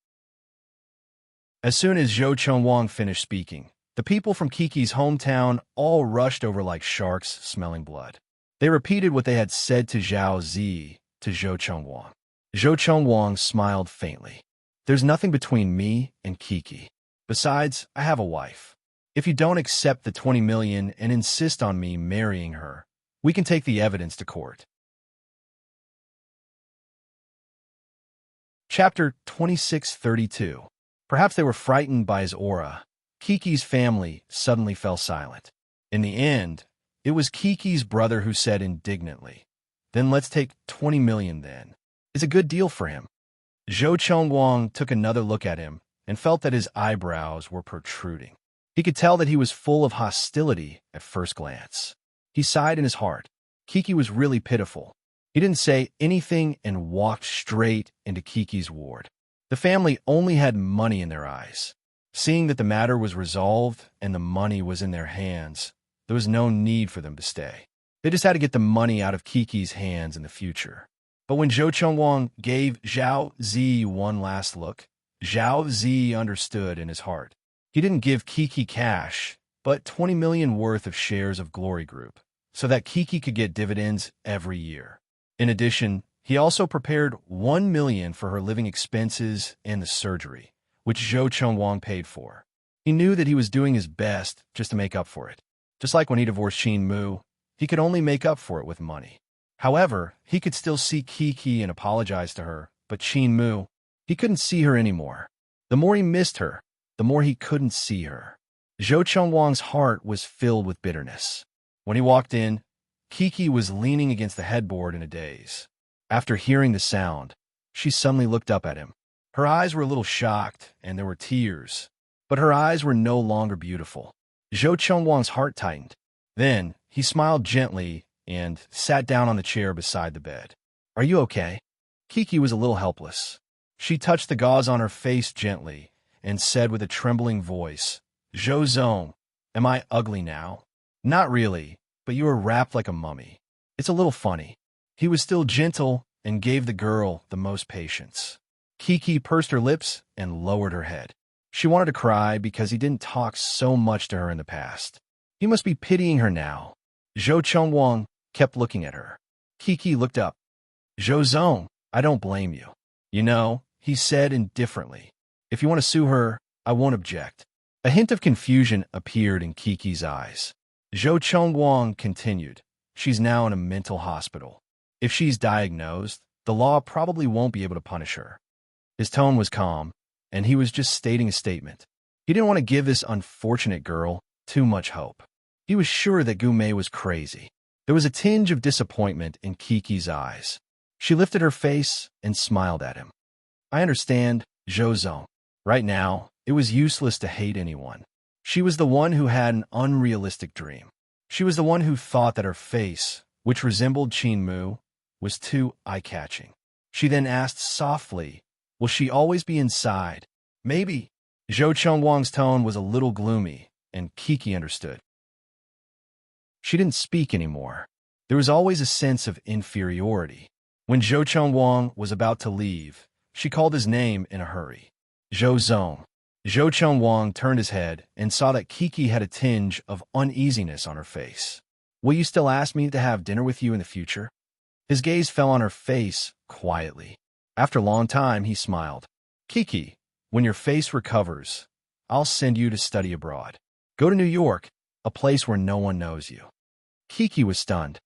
Speaker 1: As soon as Zhou Chengwang finished speaking, the people from Kiki's hometown all rushed over like sharks smelling blood. They repeated what they had said to Zhao Zi to Zhou Chengwang. Zhou Chengwang smiled faintly. There's nothing between me and Kiki. Besides, I have a wife. If you don't accept the 20 million and insist on me marrying her, we can take the evidence to court. Chapter 26:32. Perhaps they were frightened by his aura. Kiki's family suddenly fell silent. In the end, it was Kiki's brother who said indignantly, Then let's take 20 million then. It's a good deal for him. Zhou Chengwang took another look at him and felt that his eyebrows were protruding. He could tell that he was full of hostility at first glance. He sighed in his heart. Kiki was really pitiful. He didn't say anything and walked straight into Kiki's ward. The family only had money in their eyes. Seeing that the matter was resolved and the money was in their hands, there was no need for them to stay. They just had to get the money out of Kiki's hands in the future. But when Zhou Chengwang gave Zhao Zi one last look, Zhao Zi understood in his heart. He didn't give Kiki cash, but 20 million worth of shares of Glory Group, so that Kiki could get dividends every year. In addition, he also prepared 1 million for her living expenses and the surgery, which Zhou Chengwang paid for. He knew that he was doing his best just to make up for it. Just like when he divorced Qin Mu, he could only make up for it with money. However, he could still see Kiki and apologize to her, but Qin Mu, he couldn't see her anymore. The more he missed her, the more he couldn't see her. Zhou Chengwang's heart was filled with bitterness. When he walked in, Kiki was leaning against the headboard in a daze. After hearing the sound, she suddenly looked up at him. Her eyes were a little shocked, and there were tears, but her eyes were no longer beautiful. Zhou Chengwang's heart tightened. Then, he smiled gently and sat down on the chair beside the bed. "Are you okay?" Kiki was a little helpless. She touched the gauze on her face gently and said with a trembling voice, "Zhou Zong, am I ugly now?" "Not really, but you are wrapped like a mummy. It's a little funny." He was still gentle and gave the girl the most patience. Kiki pursed her lips and lowered her head. She wanted to cry because he didn't talk so much to her in the past. He must be pitying her now. Zhou Chengwang kept looking at her. Kiki looked up. "Zhou Zong, I don't blame you. You know," he said indifferently, "if you want to sue her, I won't object." A hint of confusion appeared in Kiki's eyes. Zhou Chengwang continued, "She's now in a mental hospital. If she's diagnosed, the law probably won't be able to punish her." His tone was calm, and he was just stating a statement. He didn't want to give this unfortunate girl too much hope. He was sure that Gu Mei was crazy. There was a tinge of disappointment in Kiki's eyes. She lifted her face and smiled at him. "I understand, Zhou Zong. Right now, it was useless to hate anyone. She was the one who had an unrealistic dream. She was the one who thought that her face, which resembled Qin Mu, was too eye-catching. She then asked softly, 'Will she always be inside?' Maybe." Zhou Chengwang's tone was a little gloomy, and Kiki understood. She didn't speak anymore. There was always a sense of inferiority. When Zhou Chengwang was about to leave, she called his name in a hurry. "Zhou Zong." Zhou Chengwang turned his head and saw that Kiki had a tinge of uneasiness on her face. "Will you still ask me to have dinner with you in the future?" His gaze fell on her face quietly. After a long time, he smiled. "Kiki, when your face recovers, I'll send you to study abroad. Go to New York, a place where no one knows you." Kiki was stunned.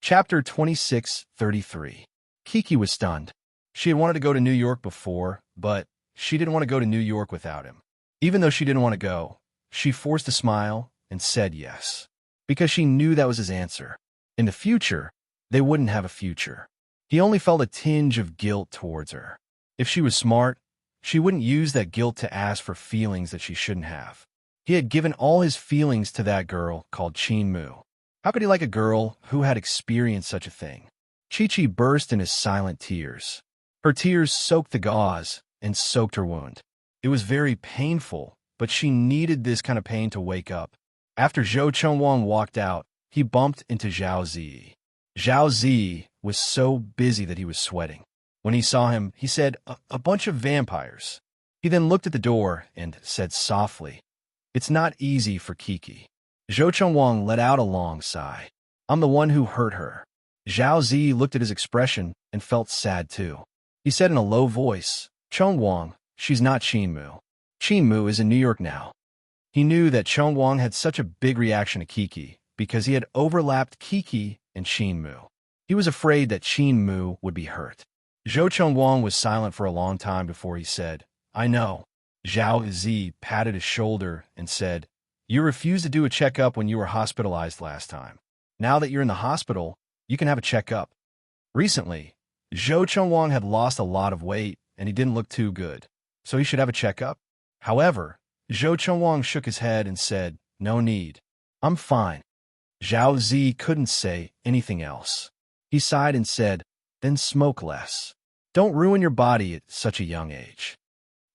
Speaker 1: Chapter 26:33. Kiki was stunned. She had wanted to go to New York before, but she didn't want to go to New York without him. Even though she didn't want to go, she forced a smile and said yes, because she knew that was his answer. In the future, they wouldn't have a future. He only felt a tinge of guilt towards her. If she was smart, she wouldn't use that guilt to ask for feelings that she shouldn't have. He had given all his feelings to that girl called Qin Mu. How could he like a girl who had experienced such a thing? Chi-Chi burst into silent tears. Her tears soaked the gauze and soaked her wound. It was very painful, but she needed this kind of pain to wake up. After Zhou Chengwang walked out, he bumped into Zhao Zi. Zhao Zi was so busy that he was sweating. When he saw him, he said, a bunch of vampires." He then looked at the door and said softly, "It's not easy for Kiki." Zhou Chengwang let out a long sigh. "I'm the one who hurt her." Zhao Zi looked at his expression and felt sad too. He said in a low voice, "Chengwang, she's not Qin Mu. Qin Mu is in New York now." He knew that Chengwang had such a big reaction to Kiki because he had overlapped Kiki and Qin Mu. He was afraid that Qin Mu would be hurt. Zhou Chengwang was silent for a long time before he said, "I know." Zhao Zi patted his shoulder and said, "You refused to do a checkup when you were hospitalized last time. Now that you're in the hospital, you can have a checkup." Recently, Zhou Chengwang had lost a lot of weight and he didn't look too good, so he should have a checkup. However, Zhou Chengwang shook his head and said, "No need. I'm fine." Zhao Zi couldn't say anything else. He sighed and said, "Then smoke less. Don't ruin your body at such a young age."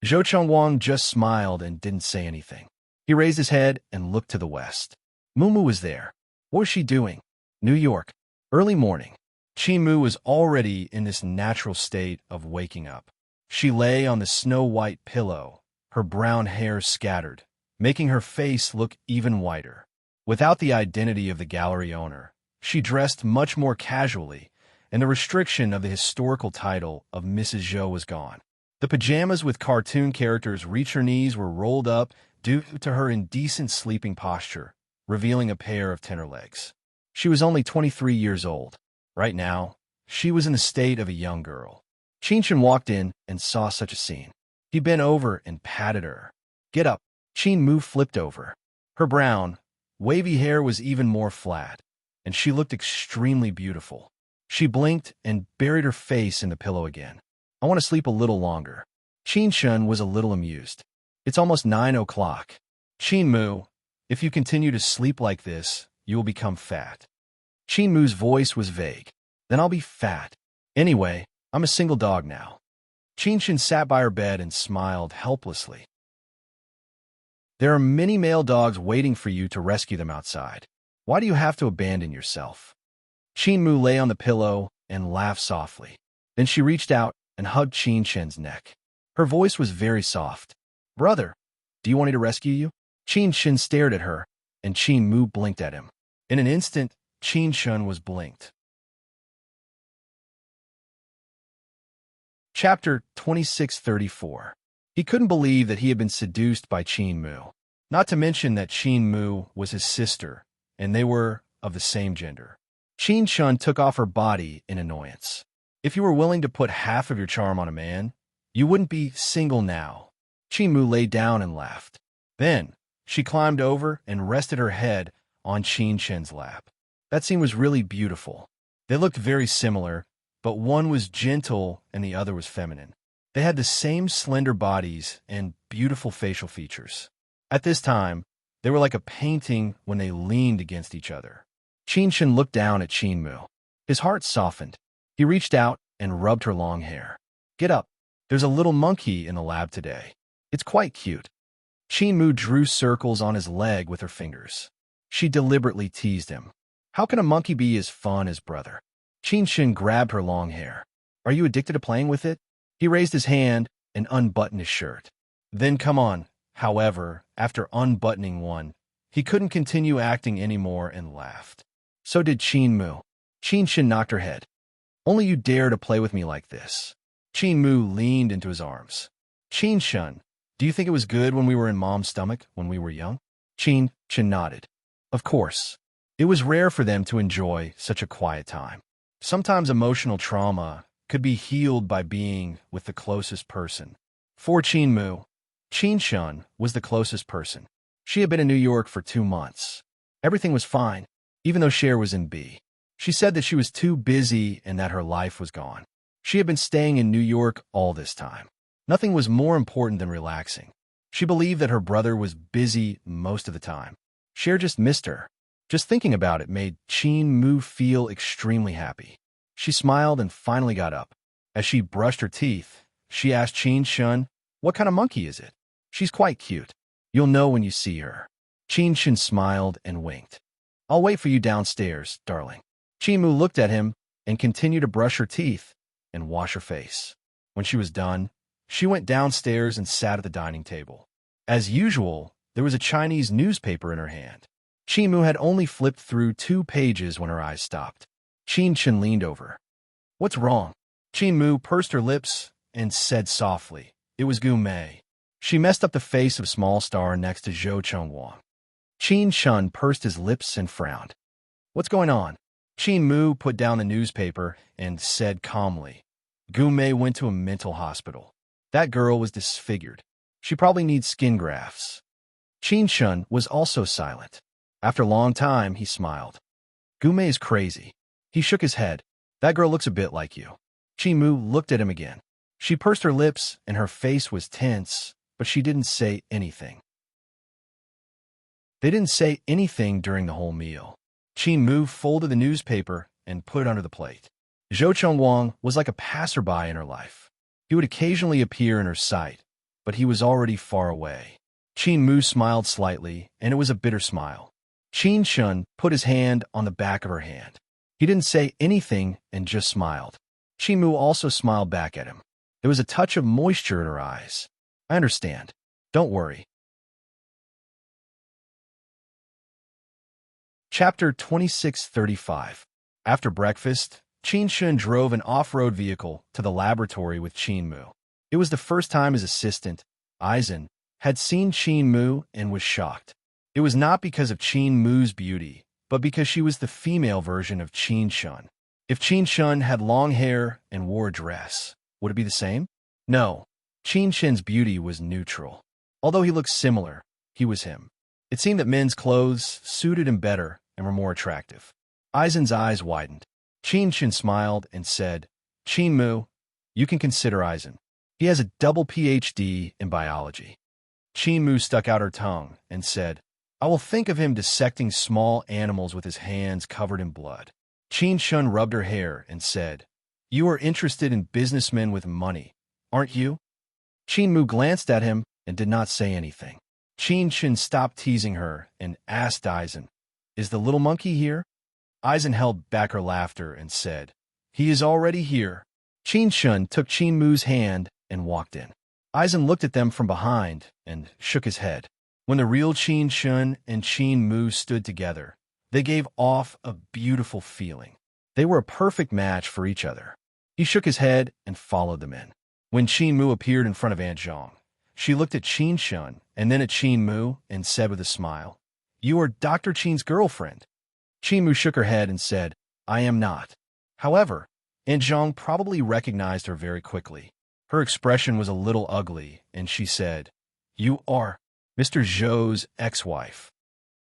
Speaker 1: Zhou Chengwang just smiled and didn't say anything. He raised his head and looked to the west. Mumu was there. What was she doing? New York. Early morning. Qin Mu was already in this natural state of waking up. She lay on the snow-white pillow, her brown hair scattered, making her face look even whiter. Without the identity of the gallery owner, she dressed much more casually, and the restriction of the historical title of Mrs. Zhou was gone. The pajamas with cartoon characters reach her knees were rolled up due to her indecent sleeping posture, revealing a pair of tender legs. She was only 23 years old. Right now, she was in the state of a young girl. Qin walked in and saw such a scene. He bent over and patted her. "Get up." Qin Mu flipped over. Her brown, wavy hair was even more flat, and she looked extremely beautiful. She blinked and buried her face in the pillow again. "I want to sleep a little longer." Qin was a little amused. "It's almost 9 o'clock. Qin Mu, if you continue to sleep like this, you will become fat." Qin Mu's voice was vague. "Then I'll be fat. Anyway, I'm a single dog now." Qin sat by her bed and smiled helplessly. "There are many male dogs waiting for you to rescue them outside. Why do you have to abandon yourself?" Qin Mu lay on the pillow and laughed softly. Then she reached out and hugged Qin's neck. Her voice was very soft. "Brother, do you want me to rescue you?" Qin stared at her, and Qin Mu blinked at him. In an instant, Qin was blinked. Chapter 2634. He couldn't believe that he had been seduced by Qin Mu. Not to mention that Qin Mu was his sister, and they were of the same gender. Qin took off her body in annoyance. "If you were willing to put half of your charm on a man, you wouldn't be single now." Qin Mu lay down and laughed. Then, she climbed over and rested her head on Qin's lap. That scene was really beautiful. They looked very similar, but one was gentle and the other was feminine. They had the same slender bodies and beautiful facial features. At this time, they were like a painting when they leaned against each other. Qin looked down at Qin Mu. His heart softened. He reached out and rubbed her long hair. "Get up. There's a little monkey in the lab today. It's quite cute." Qin Mu drew circles on his leg with her fingers. She deliberately teased him. How can a monkey be as fun as brother? Qin grabbed her long hair. "Are you addicted to playing with it?" He raised his hand and unbuttoned his shirt. "Then come on." However, after unbuttoning one, he couldn't continue acting anymore and laughed. So did Qin Mu. Qin knocked her head. "Only you dare to play with me like this." Qin Mu leaned into his arms. "Qin, do you think it was good when we were in Mom's stomach when we were young?" Qin nodded. Of course. It was rare for them to enjoy such a quiet time. Sometimes emotional trauma could be healed by being with the closest person. For Qin Mu, Qin was the closest person. She had been in New York for 2 months. Everything was fine, even though Cher was in B. She said that she was too busy and that her life was gone. She had been staying in New York all this time. Nothing was more important than relaxing. She believed that her brother was busy most of the time. Cher just missed her. Just thinking about it made Qin Mu feel extremely happy. She smiled and finally got up. As she brushed her teeth, she asked Qin, "What kind of monkey is it?" "She's quite cute. You'll know when you see her." Qin smiled and winked. "I'll wait for you downstairs, darling." Qin Mu looked at him and continued to brush her teeth and wash her face. When she was done, she went downstairs and sat at the dining table. As usual, there was a Chinese newspaper in her hand. Qin Mu had only flipped through 2 pages when her eyes stopped. Qin leaned over. "What's wrong?" Qin Mu pursed her lips and said softly, "It was Gu Mei." She messed up the face of small star next to Zhou Chengwang. Qin pursed his lips and frowned. "What's going on?" Qin Mu put down the newspaper and said calmly, "Gu Mei went to a mental hospital. That girl was disfigured. She probably needs skin grafts." Qin was also silent. After a long time, he smiled. "Gu Mei is crazy." He shook his head. "That girl looks a bit like you." Qin Mu looked at him again. She pursed her lips and her face was tense, but she didn't say anything. They didn't say anything during the whole meal. Qin Mu folded the newspaper and put it under the plate. Zhou Chengwang was like a passerby in her life. He would occasionally appear in her sight, but he was already far away. Qin Mu smiled slightly, and it was a bitter smile. Qin put his hand on the back of her hand. He didn't say anything and just smiled. Qin also smiled back at him. There was a touch of moisture in her eyes. I understand. Don't worry. Chapter 2635. After breakfast, Qin drove an off-road vehicle to the laboratory with Qin. It was the first time his assistant, Eisen, had seen Qin and was shocked. It was not because of Qin's beauty, but because she was the female version of Qin. If Qin had long hair and wore a dress, would it be the same? No. Qin's beauty was neutral. Although he looked similar, he was him. It seemed that men's clothes suited him better and were more attractive. Eisen's eyes widened. Qin smiled and said, Qin, you can consider Eisen. He has a double PhD in biology. Qin stuck out her tongue and said, I will think of him dissecting small animals with his hands covered in blood. Qin rubbed her hair and said, You are interested in businessmen with money, aren't you? Qin glanced at him and did not say anything. Qin stopped teasing her and asked Eisen, Is the little monkey here? Eisen held back her laughter and said, He is already here. Qin took Qin's hand and walked in. Eisen looked at them from behind and shook his head. When the real Qin and Qin stood together, they gave off a beautiful feeling. They were a perfect match for each other. He shook his head and followed them in. When Qin appeared in front of Aunt Zhang, she looked at Qin and then at Qin and said with a smile, You are Dr. Qin's girlfriend. Qin shook her head and said, I am not. However, Aunt Zhang probably recognized her very quickly. Her expression was a little ugly, and she said, You are Mr. Zhou's ex-wife.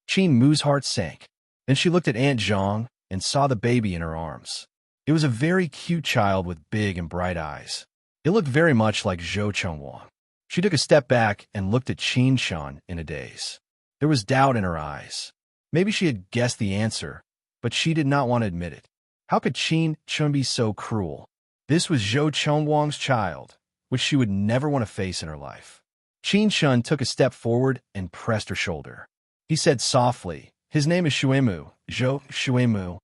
Speaker 1: Qin's heart sank. Then she looked at Aunt Zhang and saw the baby in her arms. It was a very cute child with big and bright eyes. It looked very much like Zhou Chengwang. She took a step back and looked at Qin in a daze. There was doubt in her eyes. Maybe she had guessed the answer, but she did not want to admit it. How could Qin be so cruel? This was Zhou Chengwang's child, which she would never want to face in her life. Qin took a step forward and pressed her shoulder. He said softly, His name is Zhou Shuemu.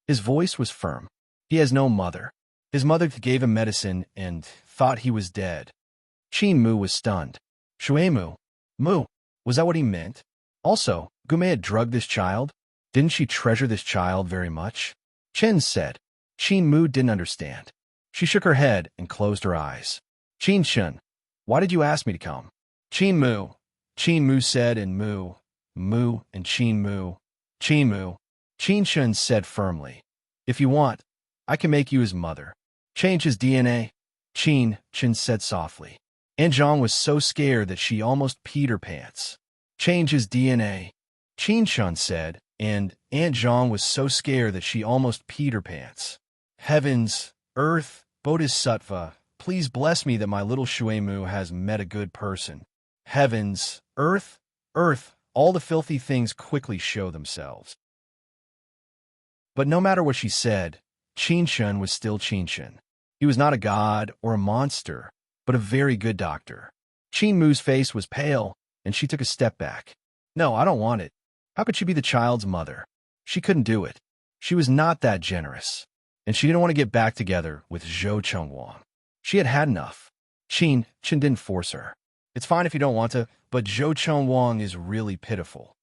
Speaker 1: His voice was firm. He has no mother. His mother gave him medicine and thought he was dead. Qin was stunned. Shuemu? Was that what he meant? Also, Gume had drugged this child? Didn't she treasure this child very much? Chen said. Qin didn't understand. She shook her head and closed her eyes. Qin, why did you ask me to come? Qin said, and Mu, and Qin. Qin said firmly, If you want, I can make you his mother. Change his DNA. Qin said softly. Aunt Zhang was so scared that she almost peed her pants. Change his DNA. Qin said, and Aunt Zhang was so scared that she almost peed her pants. Heavens, earth, Bodhisattva, please bless me that my little Shuemu has met a good person. Heavens, earth, all the filthy things quickly show themselves. But no matter what she said, Qin was still Qin. He was not a god or a monster, but a very good doctor. Qin's face was pale, and she took a step back. No, I don't want it. How could she be the child's mother? She couldn't do it. She was not that generous. And she didn't want to get back together with Zhou Chengwang. She had had enough. Qin didn't force her. It's fine if you don't want to, but Zhou Chengwang is really pitiful.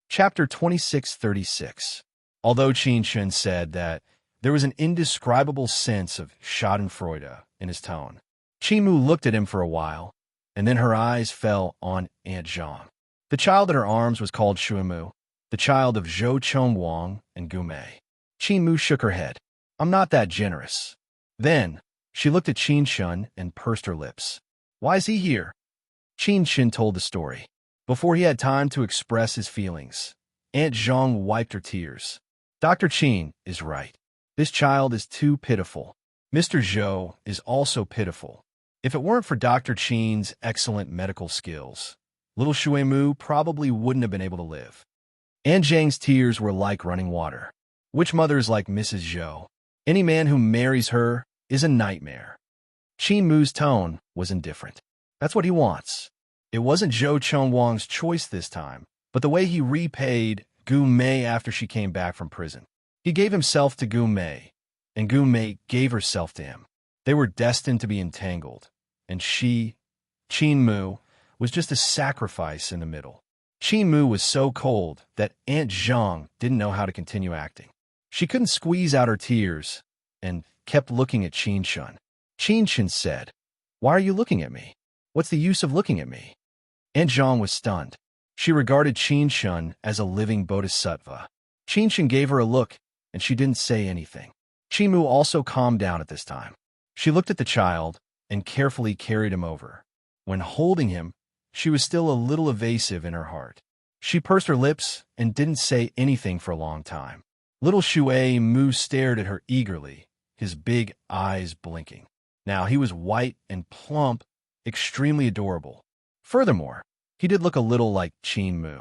Speaker 1: Chapter 2636. Although Qin said that there was an indescribable sense of schadenfreude in his tone, Qin looked at him for a while, and then her eyes fell on Aunt Zhang. The child in her arms was called Shuemu, the child of Zhou Chengwang and Gume. Qin shook her head. I'm not that generous. Then, she looked at Qin and pursed her lips. Why is he here? Qin told the story. Before he had time to express his feelings, Aunt Zhang wiped her tears. Dr. Qin is right. This child is too pitiful. Mr. Zhou is also pitiful. If it weren't for Dr. Qin's excellent medical skills, little Shuemu probably wouldn't have been able to live. Aunt Zhang's tears were like running water. Which mother is like Mrs. Zhou? Any man who marries her is a nightmare. Qin's tone was indifferent. That's what he wants. It wasn't Zhou Chengwang's choice this time, but the way he repaid Gu Mei after she came back from prison. He gave himself to Gu Mei, and Gu Mei gave herself to him. They were destined to be entangled, and she, Qin Mu, was just a sacrifice in the middle. Qin Mu was so cold that Aunt Zhang didn't know how to continue acting. She couldn't squeeze out her tears and kept looking at Qin Shun. Qin Shun said, "Why are you looking at me? What's the use of looking at me?" Aunt Zhang was stunned. She regarded Qin Shun as a living bodhisattva. Qin Shun gave her a look, and she didn't say anything. Qin Mu also calmed down at this time. She looked at the child and carefully carried him over. When holding him, she was still a little evasive in her heart. She pursed her lips and didn't say anything for a long time. Little Shui Mu stared at her eagerly, his big eyes blinking. Now he was white and plump, extremely adorable. Furthermore, he did look a little like Qin Mu.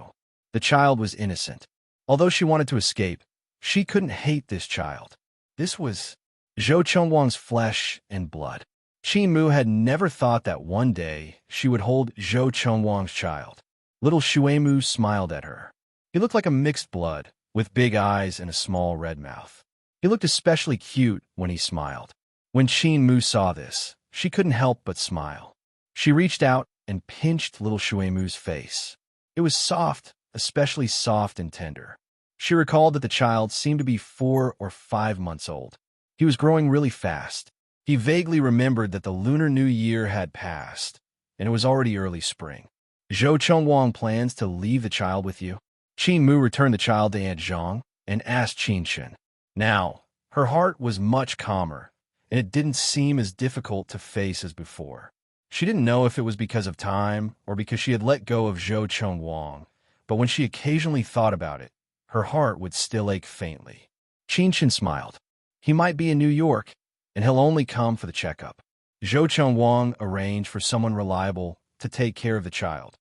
Speaker 1: The child was innocent. Although she wanted to escape, she couldn't hate this child. This was Zhou Chengwang's flesh and blood. Qin Mu had never thought that one day she would hold Zhou Chengwang's child. Little Shui Mu smiled at her. He looked like a mixed blood, with big eyes and a small red mouth. He looked especially cute when he smiled. When Qin Mu saw this, she couldn't help but smile. She reached out and pinched little Shui Mu's face. It was soft, especially soft and tender. She recalled that the child seemed to be 4 or 5 months old. He was growing really fast. He vaguely remembered that the Lunar New Year had passed, and it was already early spring. Zhou Chengwang plans to leave the child with you. Qin Mu returned the child to Aunt Zhang and asked Qin Shun. Now, her heart was much calmer, and it didn't seem as difficult to face as before. She didn't know if it was because of time or because she had let go of Zhou Chengwang, but when she occasionally thought about it, her heart would still ache faintly. Qin Shun smiled. He might be in New York, and he'll only come for the checkup. Zhou Chengwang arranged for someone reliable to take care of the child.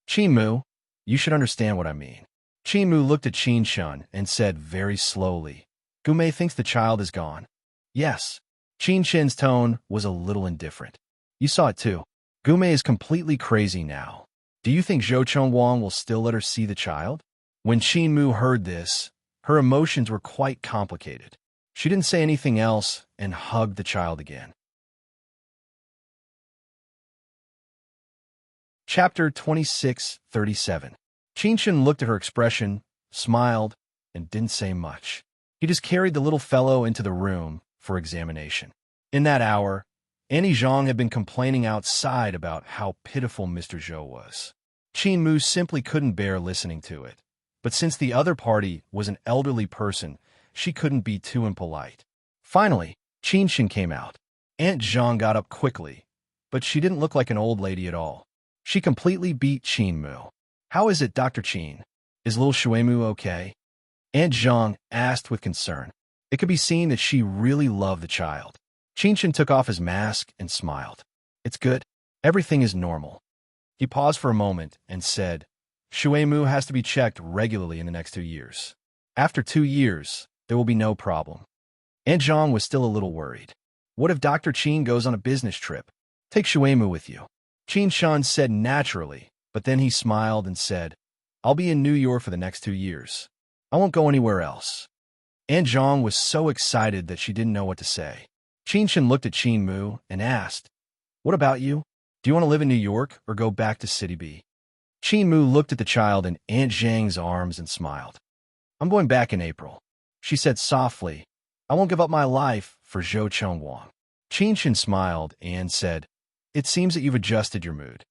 Speaker 1: Qin Mu, you should understand what I mean. Qin Mu looked at Qin Shun and said very slowly, Gu Mei thinks the child is gone. Yes. Qin Shun's tone was a little indifferent. You saw it too. Gu Mei is completely crazy now. Do you think Zhou Chengwang will still let her see the child? When Qin Mu heard this, her emotions were quite complicated. She didn't say anything else and hugged the child again. Chapter 26:37. Qin Shun looked at her expression, smiled, and didn't say much. He just carried the little fellow into the room for examination. In that hour, Annie Zhang had been complaining outside about how pitiful Mr. Zhou was. Qin Mu simply couldn't bear listening to it. But since the other party was an elderly person, she couldn't be too impolite. Finally, Qin Shun came out. Aunt Zhang got up quickly, but she didn't look like an old lady at all. She completely beat Qin Mu. How is it, Dr. Qin? Is little Shui Mu okay? Aunt Zhang asked with concern. It could be seen that she really loved the child. Qin Shun took off his mask and smiled. It's good. Everything is normal. He paused for a moment and said, Shui Mu has to be checked regularly in the next 2 years. After 2 years, there will be no problem. Aunt Zhang was still a little worried. What if Dr. Qin goes on a business trip? Take Shui Mu with you. Qin Shun said naturally, but then he smiled and said, I'll be in New York for the next 2 years. I won't go anywhere else. Aunt Zhang was so excited that she didn't know what to say. Qin Shun looked at Qin Mu and asked, What about you? Do you want to live in New York or go back to City B? Qin Mu looked at the child in Aunt Zhang's arms and smiled. I'm going back in April. She said softly, I won't give up my life for Zhou Chengwang. Qin Shun smiled and said, It seems that you've adjusted your mood.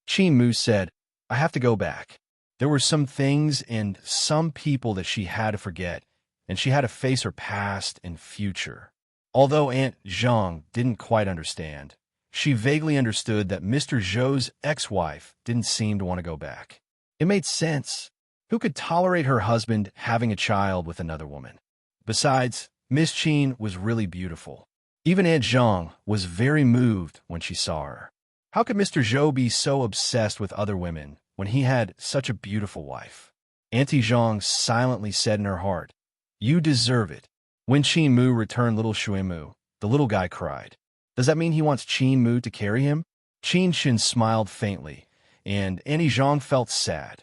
Speaker 1: Qin Mu said, I have to go back. There were some things and some people that she had to forget, and she had to face her past and future. Although Aunt Zhang didn't quite understand, she vaguely understood that Mr. Zhou's ex-wife didn't seem to want to go back. It made sense. Who could tolerate her husband having a child with another woman? Besides, Miss Qin was really beautiful. Even Aunt Zhang was very moved when she saw her. How could Mr. Zhou be so obsessed with other women when he had such a beautiful wife? Auntie Zhang silently said in her heart, You deserve it. When Qin Mu returned little Shui Mu, the little guy cried. Does that mean he wants Qin Mu to carry him? Qin Shun smiled faintly, and Annie Zhang felt sad.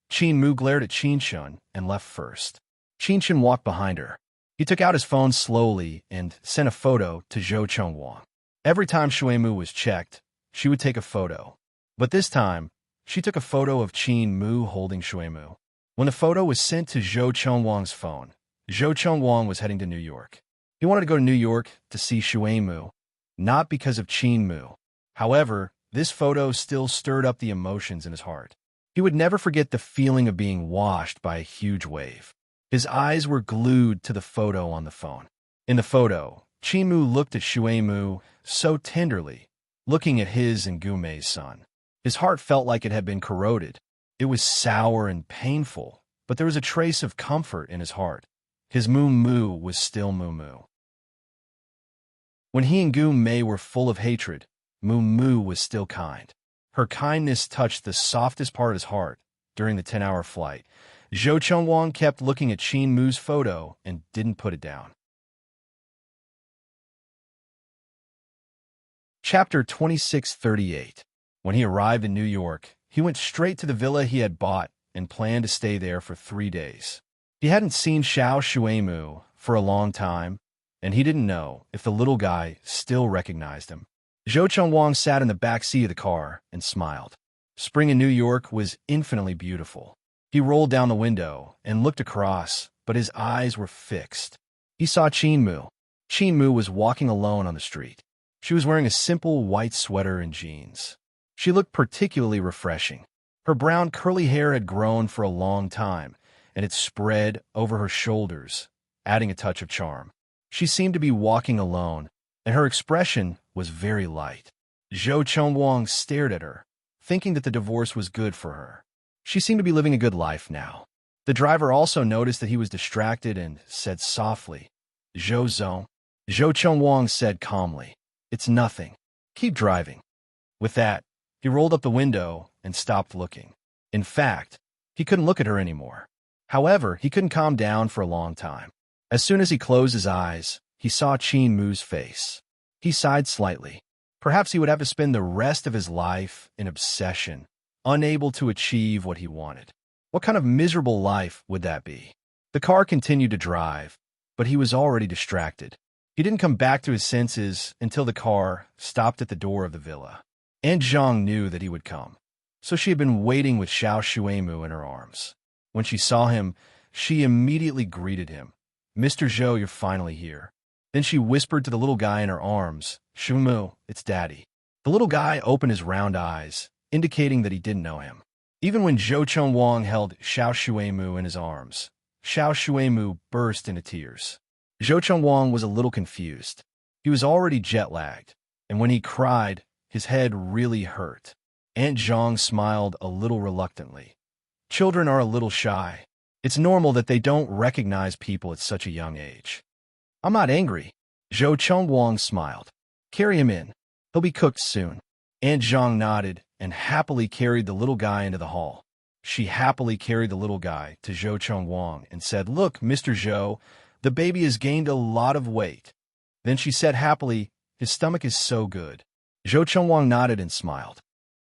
Speaker 1: Qin Mu glared at Qin Shun and left first. Qin Shun walked behind her. He took out his phone slowly and sent a photo to Zhou Chengwang. Every time Shui Mu was checked, she would take a photo. But this time, she took a photo of Qin Mu holding Shui Mu. When the photo was sent to Zhou Chengwang's phone, Zhou Chengwang was heading to New York. He wanted to go to New York to see Shui Mu, not because of Qin Mu. However, this photo still stirred up the emotions in his heart. He would never forget the feeling of being washed by a huge wave. His eyes were glued to the photo on the phone. In the photo, Qin Mu looked at Shui Mu so tenderly, looking at his and Gu Mei's son. His heart felt like it had been corroded. It was sour and painful, but there was a trace of comfort in his heart. His Mu Mu was still Mu Mu. When he and Gu Mei were full of hatred, Mu Mu was still kind. Her kindness touched the softest part of his heart during the 10-hour flight. Zhou Chengwang kept looking at Qin Mu's photo and didn't put it down. Chapter 2638. When he arrived in New York, he went straight to the villa he had bought and planned to stay there for 3 days. He hadn't seen Xiao Shuimu for a long time, and he didn't know if the little guy still recognized him. Zhou Chengwang sat in the back seat of the car and smiled. Spring in New York was infinitely beautiful. He rolled down the window and looked across, but his eyes were fixed. He saw Qin Mu. Qin Mu was walking alone on the street. She was wearing a simple white sweater and jeans. She looked particularly refreshing. Her brown curly hair had grown for a long time, and it spread over her shoulders, adding a touch of charm. She seemed to be walking alone, and her expression was very light. Zhou Chengwang stared at her, thinking that the divorce was good for her. She seemed to be living a good life now. The driver also noticed that he was distracted and said softly, "Zhou Zhou." Zhou Chengwang said calmly, "It's nothing. Keep driving." With that, he rolled up the window and stopped looking. In fact, he couldn't look at her anymore. However, he couldn't calm down for a long time. As soon as he closed his eyes, he saw Qin Mu's face. He sighed slightly. Perhaps he would have to spend the rest of his life in obsession, unable to achieve what he wanted. What kind of miserable life would that be? The car continued to drive, but he was already distracted. He didn't come back to his senses until the car stopped at the door of the villa. Aunt Zhang knew that he would come, so she had been waiting with Xiao Shuimu in her arms. When she saw him, she immediately greeted him. "Mr. Zhou, you're finally here." Then she whispered to the little guy in her arms, "Shuimu, it's Daddy." The little guy opened his round eyes, indicating that he didn't know him. Even when Zhou Chengwang held Xiao Shuimu in his arms, Xiao Shuimu burst into tears. Zhou Chengwang was a little confused. He was already jet-lagged, and when he cried, his head really hurt. Aunt Zhang smiled a little reluctantly. Children are a little shy. It's normal that they don't recognize people at such a young age. "I'm not angry." Zhou Chengwang smiled. "Carry him in. He'll be cooked soon." Aunt Zhang nodded and happily carried the little guy into the hall. She happily carried the little guy to Zhou Chengwang and said, "Look, Mr. Zhou, the baby has gained a lot of weight." Then she said happily, "His stomach is so good." Zhou Chengwang nodded and smiled.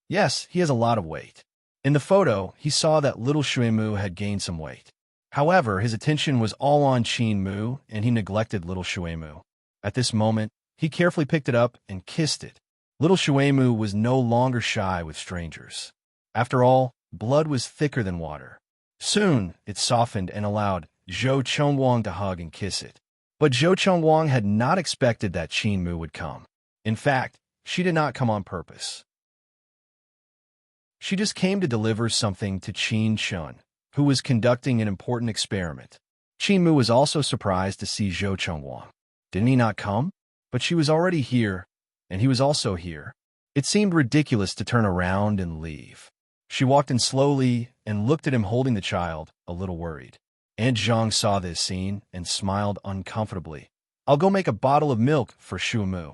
Speaker 1: "Yes, he has a lot of weight." In the photo, he saw that little Shuimu had gained some weight. However, his attention was all on Qin Mu, and he neglected little Shuimu. At this moment, he carefully picked it up and kissed it. Little Shuimu was no longer shy with strangers. After all, blood was thicker than water. Soon, it softened and allowed Zhou Chengwang to hug and kiss it. But Zhou Chengwang had not expected that Qin Mu would come. In fact, she did not come on purpose. She just came to deliver something to Qin Shun, who was conducting an important experiment. Qin Mu was also surprised to see Zhou Chengwang. Didn't he not come? But she was already here, and he was also here. It seemed ridiculous to turn around and leave. She walked in slowly and looked at him holding the child, a little worried. Aunt Zhang saw this scene and smiled uncomfortably. "I'll go make a bottle of milk for Shu Mu."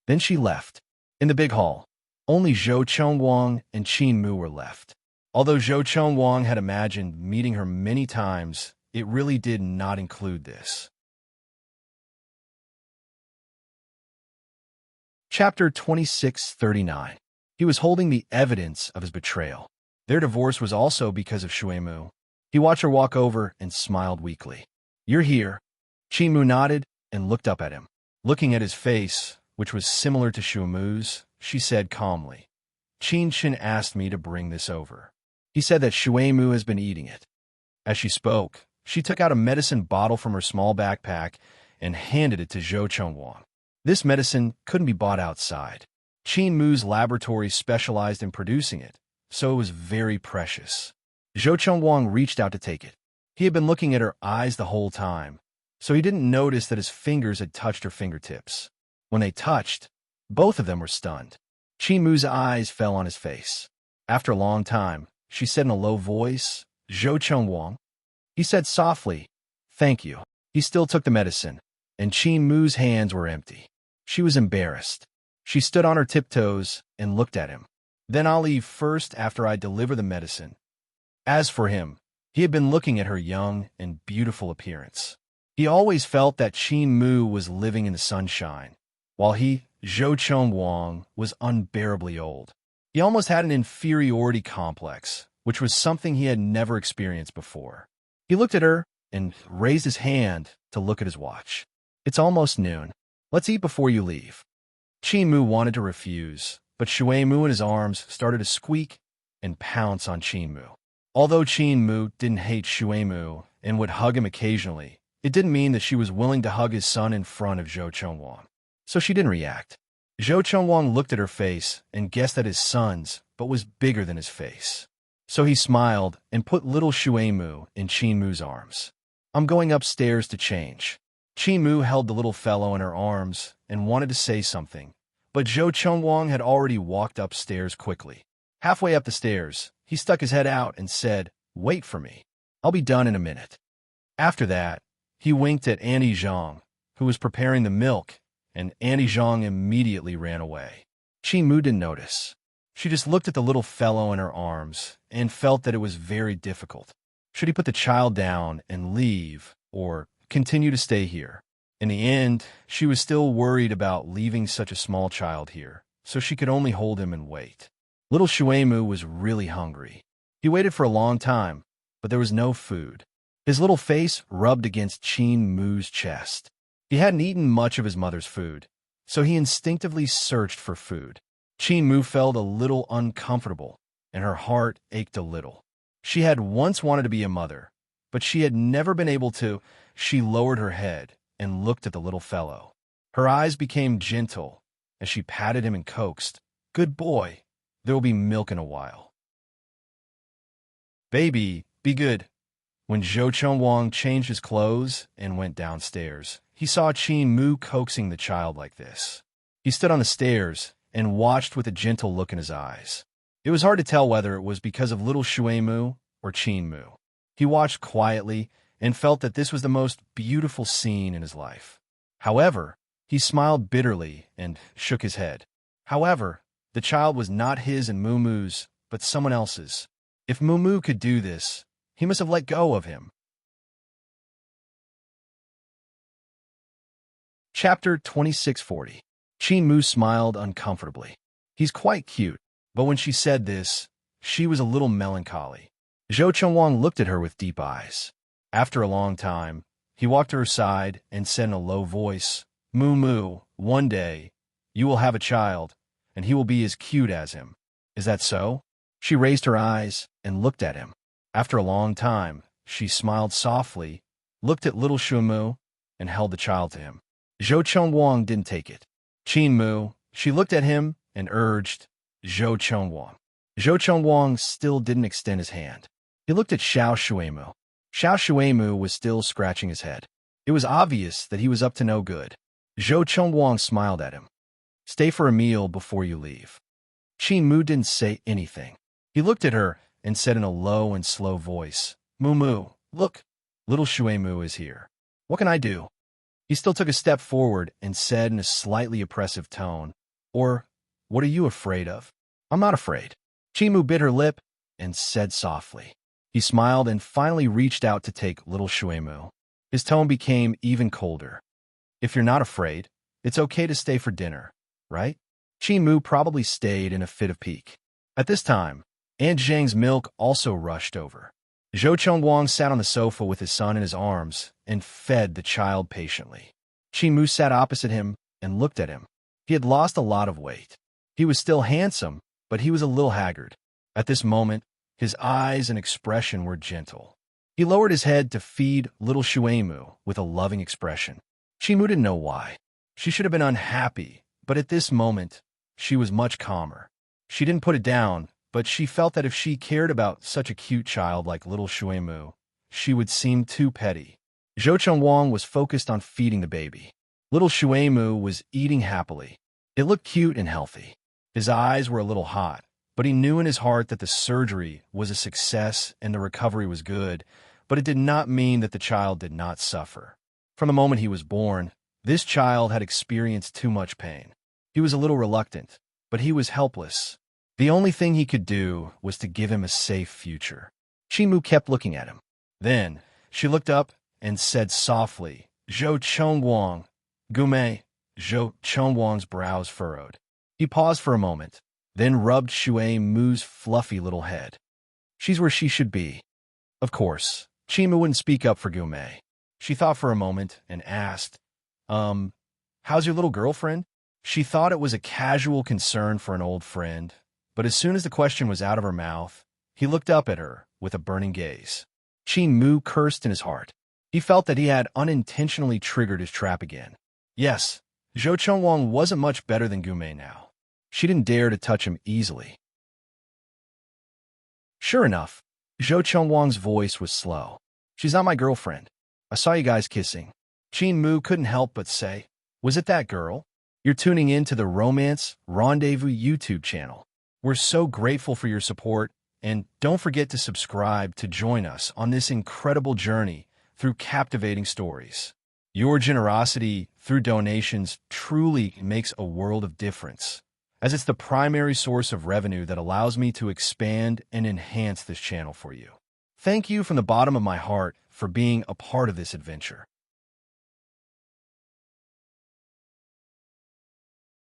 Speaker 1: Then she left. In the big hall, only Zhou Chengwang and Qin Mu were left. Although Zhou Chengwang had imagined meeting her many times, it really did not include this. Chapter 2639. He was holding the evidence of his betrayal. Their divorce was also because of Shuemu. He watched her walk over and smiled weakly. "You're here." Qingmu nodded and looked up at him. Looking at his face, which was similar to Shuemu's, she said calmly, "Qin asked me to bring this over. He said that Shuemu has been eating it." As she spoke, she took out a medicine bottle from her small backpack and handed it to Zhou Chengwang. This medicine couldn't be bought outside. Qin Mu's laboratory specialized in producing it, so it was very precious. Zhou Chengwang reached out to take it. He had been looking at her eyes the whole time, so he didn't notice that his fingers had touched her fingertips. When they touched, both of them were stunned. Qin Mu's eyes fell on his face. After a long time, she said in a low voice, "Zhou Chengwang." He said softly, "Thank you." He still took the medicine, and Qin Mu's hands were empty. She was embarrassed. She stood on her tiptoes and looked at him. "Then I'll leave first after I deliver the medicine." As for him, he had been looking at her young and beautiful appearance. He always felt that Qin Mu was living in the sunshine, while he, Zhou Chengwang, was unbearably old. He almost had an inferiority complex, which was something he had never experienced before. He looked at her and raised his hand to look at his watch. "It's almost noon. Let's eat before you leave." Qin Mu wanted to refuse, but Shuemu in his arms started to squeak and pounce on Qin Mu. Although Qin Mu didn't hate Shuemu and would hug him occasionally, it didn't mean that she was willing to hug his son in front of Zhou Chengwang. So she didn't react. Zhou Chengwang looked at her face and guessed at his son's, but was bigger than his face. So he smiled and put little Shuemu in Qin Mu's arms. "I'm going upstairs to change." Qin Mu held the little fellow in her arms and wanted to say something, but Zhou Chengwang had already walked upstairs quickly. Halfway up the stairs, he stuck his head out and said, "Wait for me. I'll be done in a minute." After that, he winked at Annie Zhang, who was preparing the milk, and Annie Zhang immediately ran away. Qin Mu didn't notice. She just looked at the little fellow in her arms and felt that it was very difficult. Should he put the child down and leave, or continue to stay here? In the end, she was still worried about leaving such a small child here, so she could only hold him and wait. Little Shuemu was really hungry. He waited for a long time, but there was no food. His little face rubbed against Qin Mu's chest. He hadn't eaten much of his mother's food, so he instinctively searched for food. Qin Mu felt a little uncomfortable, and her heart ached a little. She had once wanted to be a mother, but she had never been able to. She lowered her head and looked at the little fellow. Her eyes became gentle as she patted him and coaxed, "Good boy, there will be milk in a while. Baby, be good." When Zhou Chengwang changed his clothes and went downstairs, he saw Qin Mu coaxing the child like this. He stood on the stairs and watched with a gentle look in his eyes. It was hard to tell whether it was because of little Shuemu or Qin Mu. He watched quietly and felt that this was the most beautiful scene in his life. However, he smiled bitterly and shook his head. However, the child was not his and Mumu's, but someone else's. If Mumu could do this, he must have let go of him. Chapter 2640. Qin Mu smiled uncomfortably. He's quite cute, but when she said this, she was a little melancholy. Zhou Chengwang looked at her with deep eyes. After a long time, he walked to her side and said in a low voice, "Mumu, one day, you will have a child, and he will be as cute as him. Is that so?" She raised her eyes and looked at him. After a long time, she smiled softly, looked at little Shuemu, and held the child to him. Zhou Chengwang didn't take it. "Qin Mu," she looked at him and urged, "Zhou Chengwang." Zhou Chengwang still didn't extend his hand. He looked at Xiao Shuemu. Xiao Shuemu was still scratching his head. It was obvious that he was up to no good. Zhou Chengwang smiled at him. "Stay for a meal before you leave." Qin Mu didn't say anything. He looked at her and said in a low and slow voice, "Mumu, look, little Shuemu is here. What can I do?" He still took a step forward and said in a slightly oppressive tone, "Or, what are you afraid of?" "I'm not afraid." Qin Mu bit her lip and said softly. He smiled and finally reached out to take little Shuemu. His tone became even colder. "If you're not afraid, it's okay to stay for dinner, right?" Qin Mu probably stayed in a fit of pique. At this time, Aunt Zhang's milk also rushed over. Zhou Chengwang sat on the sofa with his son in his arms and fed the child patiently. Qin Mu sat opposite him and looked at him. He had lost a lot of weight. He was still handsome, but he was a little haggard. At this moment, his eyes and expression were gentle. He lowered his head to feed little Shuemu with a loving expression. Qin Mu didn't know why. She should have been unhappy, but at this moment, she was much calmer. She didn't put it down, but she felt that if she cared about such a cute child like little Shuemu, she would seem too petty. Zhou Chengwang was focused on feeding the baby. Little Shuemu was eating happily. It looked cute and healthy. His eyes were a little hot, but he knew in his heart that the surgery was a success and the recovery was good, but it did not mean that the child did not suffer. From the moment he was born, this child had experienced too much pain. He was a little reluctant, but he was helpless. The only thing he could do was to give him a safe future. Qin Mu kept looking at him. Then, she looked up and said softly, "Zhou Chengwang." "Gume." Zhou Chengwang's brows furrowed. He paused for a moment, then rubbed Shuemu's fluffy little head. "She's where she should be." Of course, Qin Mu wouldn't speak up for Gume. She thought for a moment and asked, how's your little girlfriend?" She thought it was a casual concern for an old friend, but as soon as the question was out of her mouth, he looked up at her with a burning gaze. Qin Mu cursed in his heart. He felt that he had unintentionally triggered his trap again. Yes, Zhou Chengwang wasn't much better than Gume now. She didn't dare to touch him easily. Sure enough, Zhou Chengwang's voice was slow. "She's not my girlfriend. I saw you guys kissing." Qin Mu couldn't help but say, "Was it that girl?" You're tuning in to the Romance Rendezvous YouTube channel. We're so grateful for your support, and don't forget to subscribe to join us on this incredible journey through captivating stories. Your generosity through donations truly makes a world of difference, as it's the primary source of revenue that allows me to expand and enhance this channel for you. Thank you from the bottom of my heart for being a part of this adventure.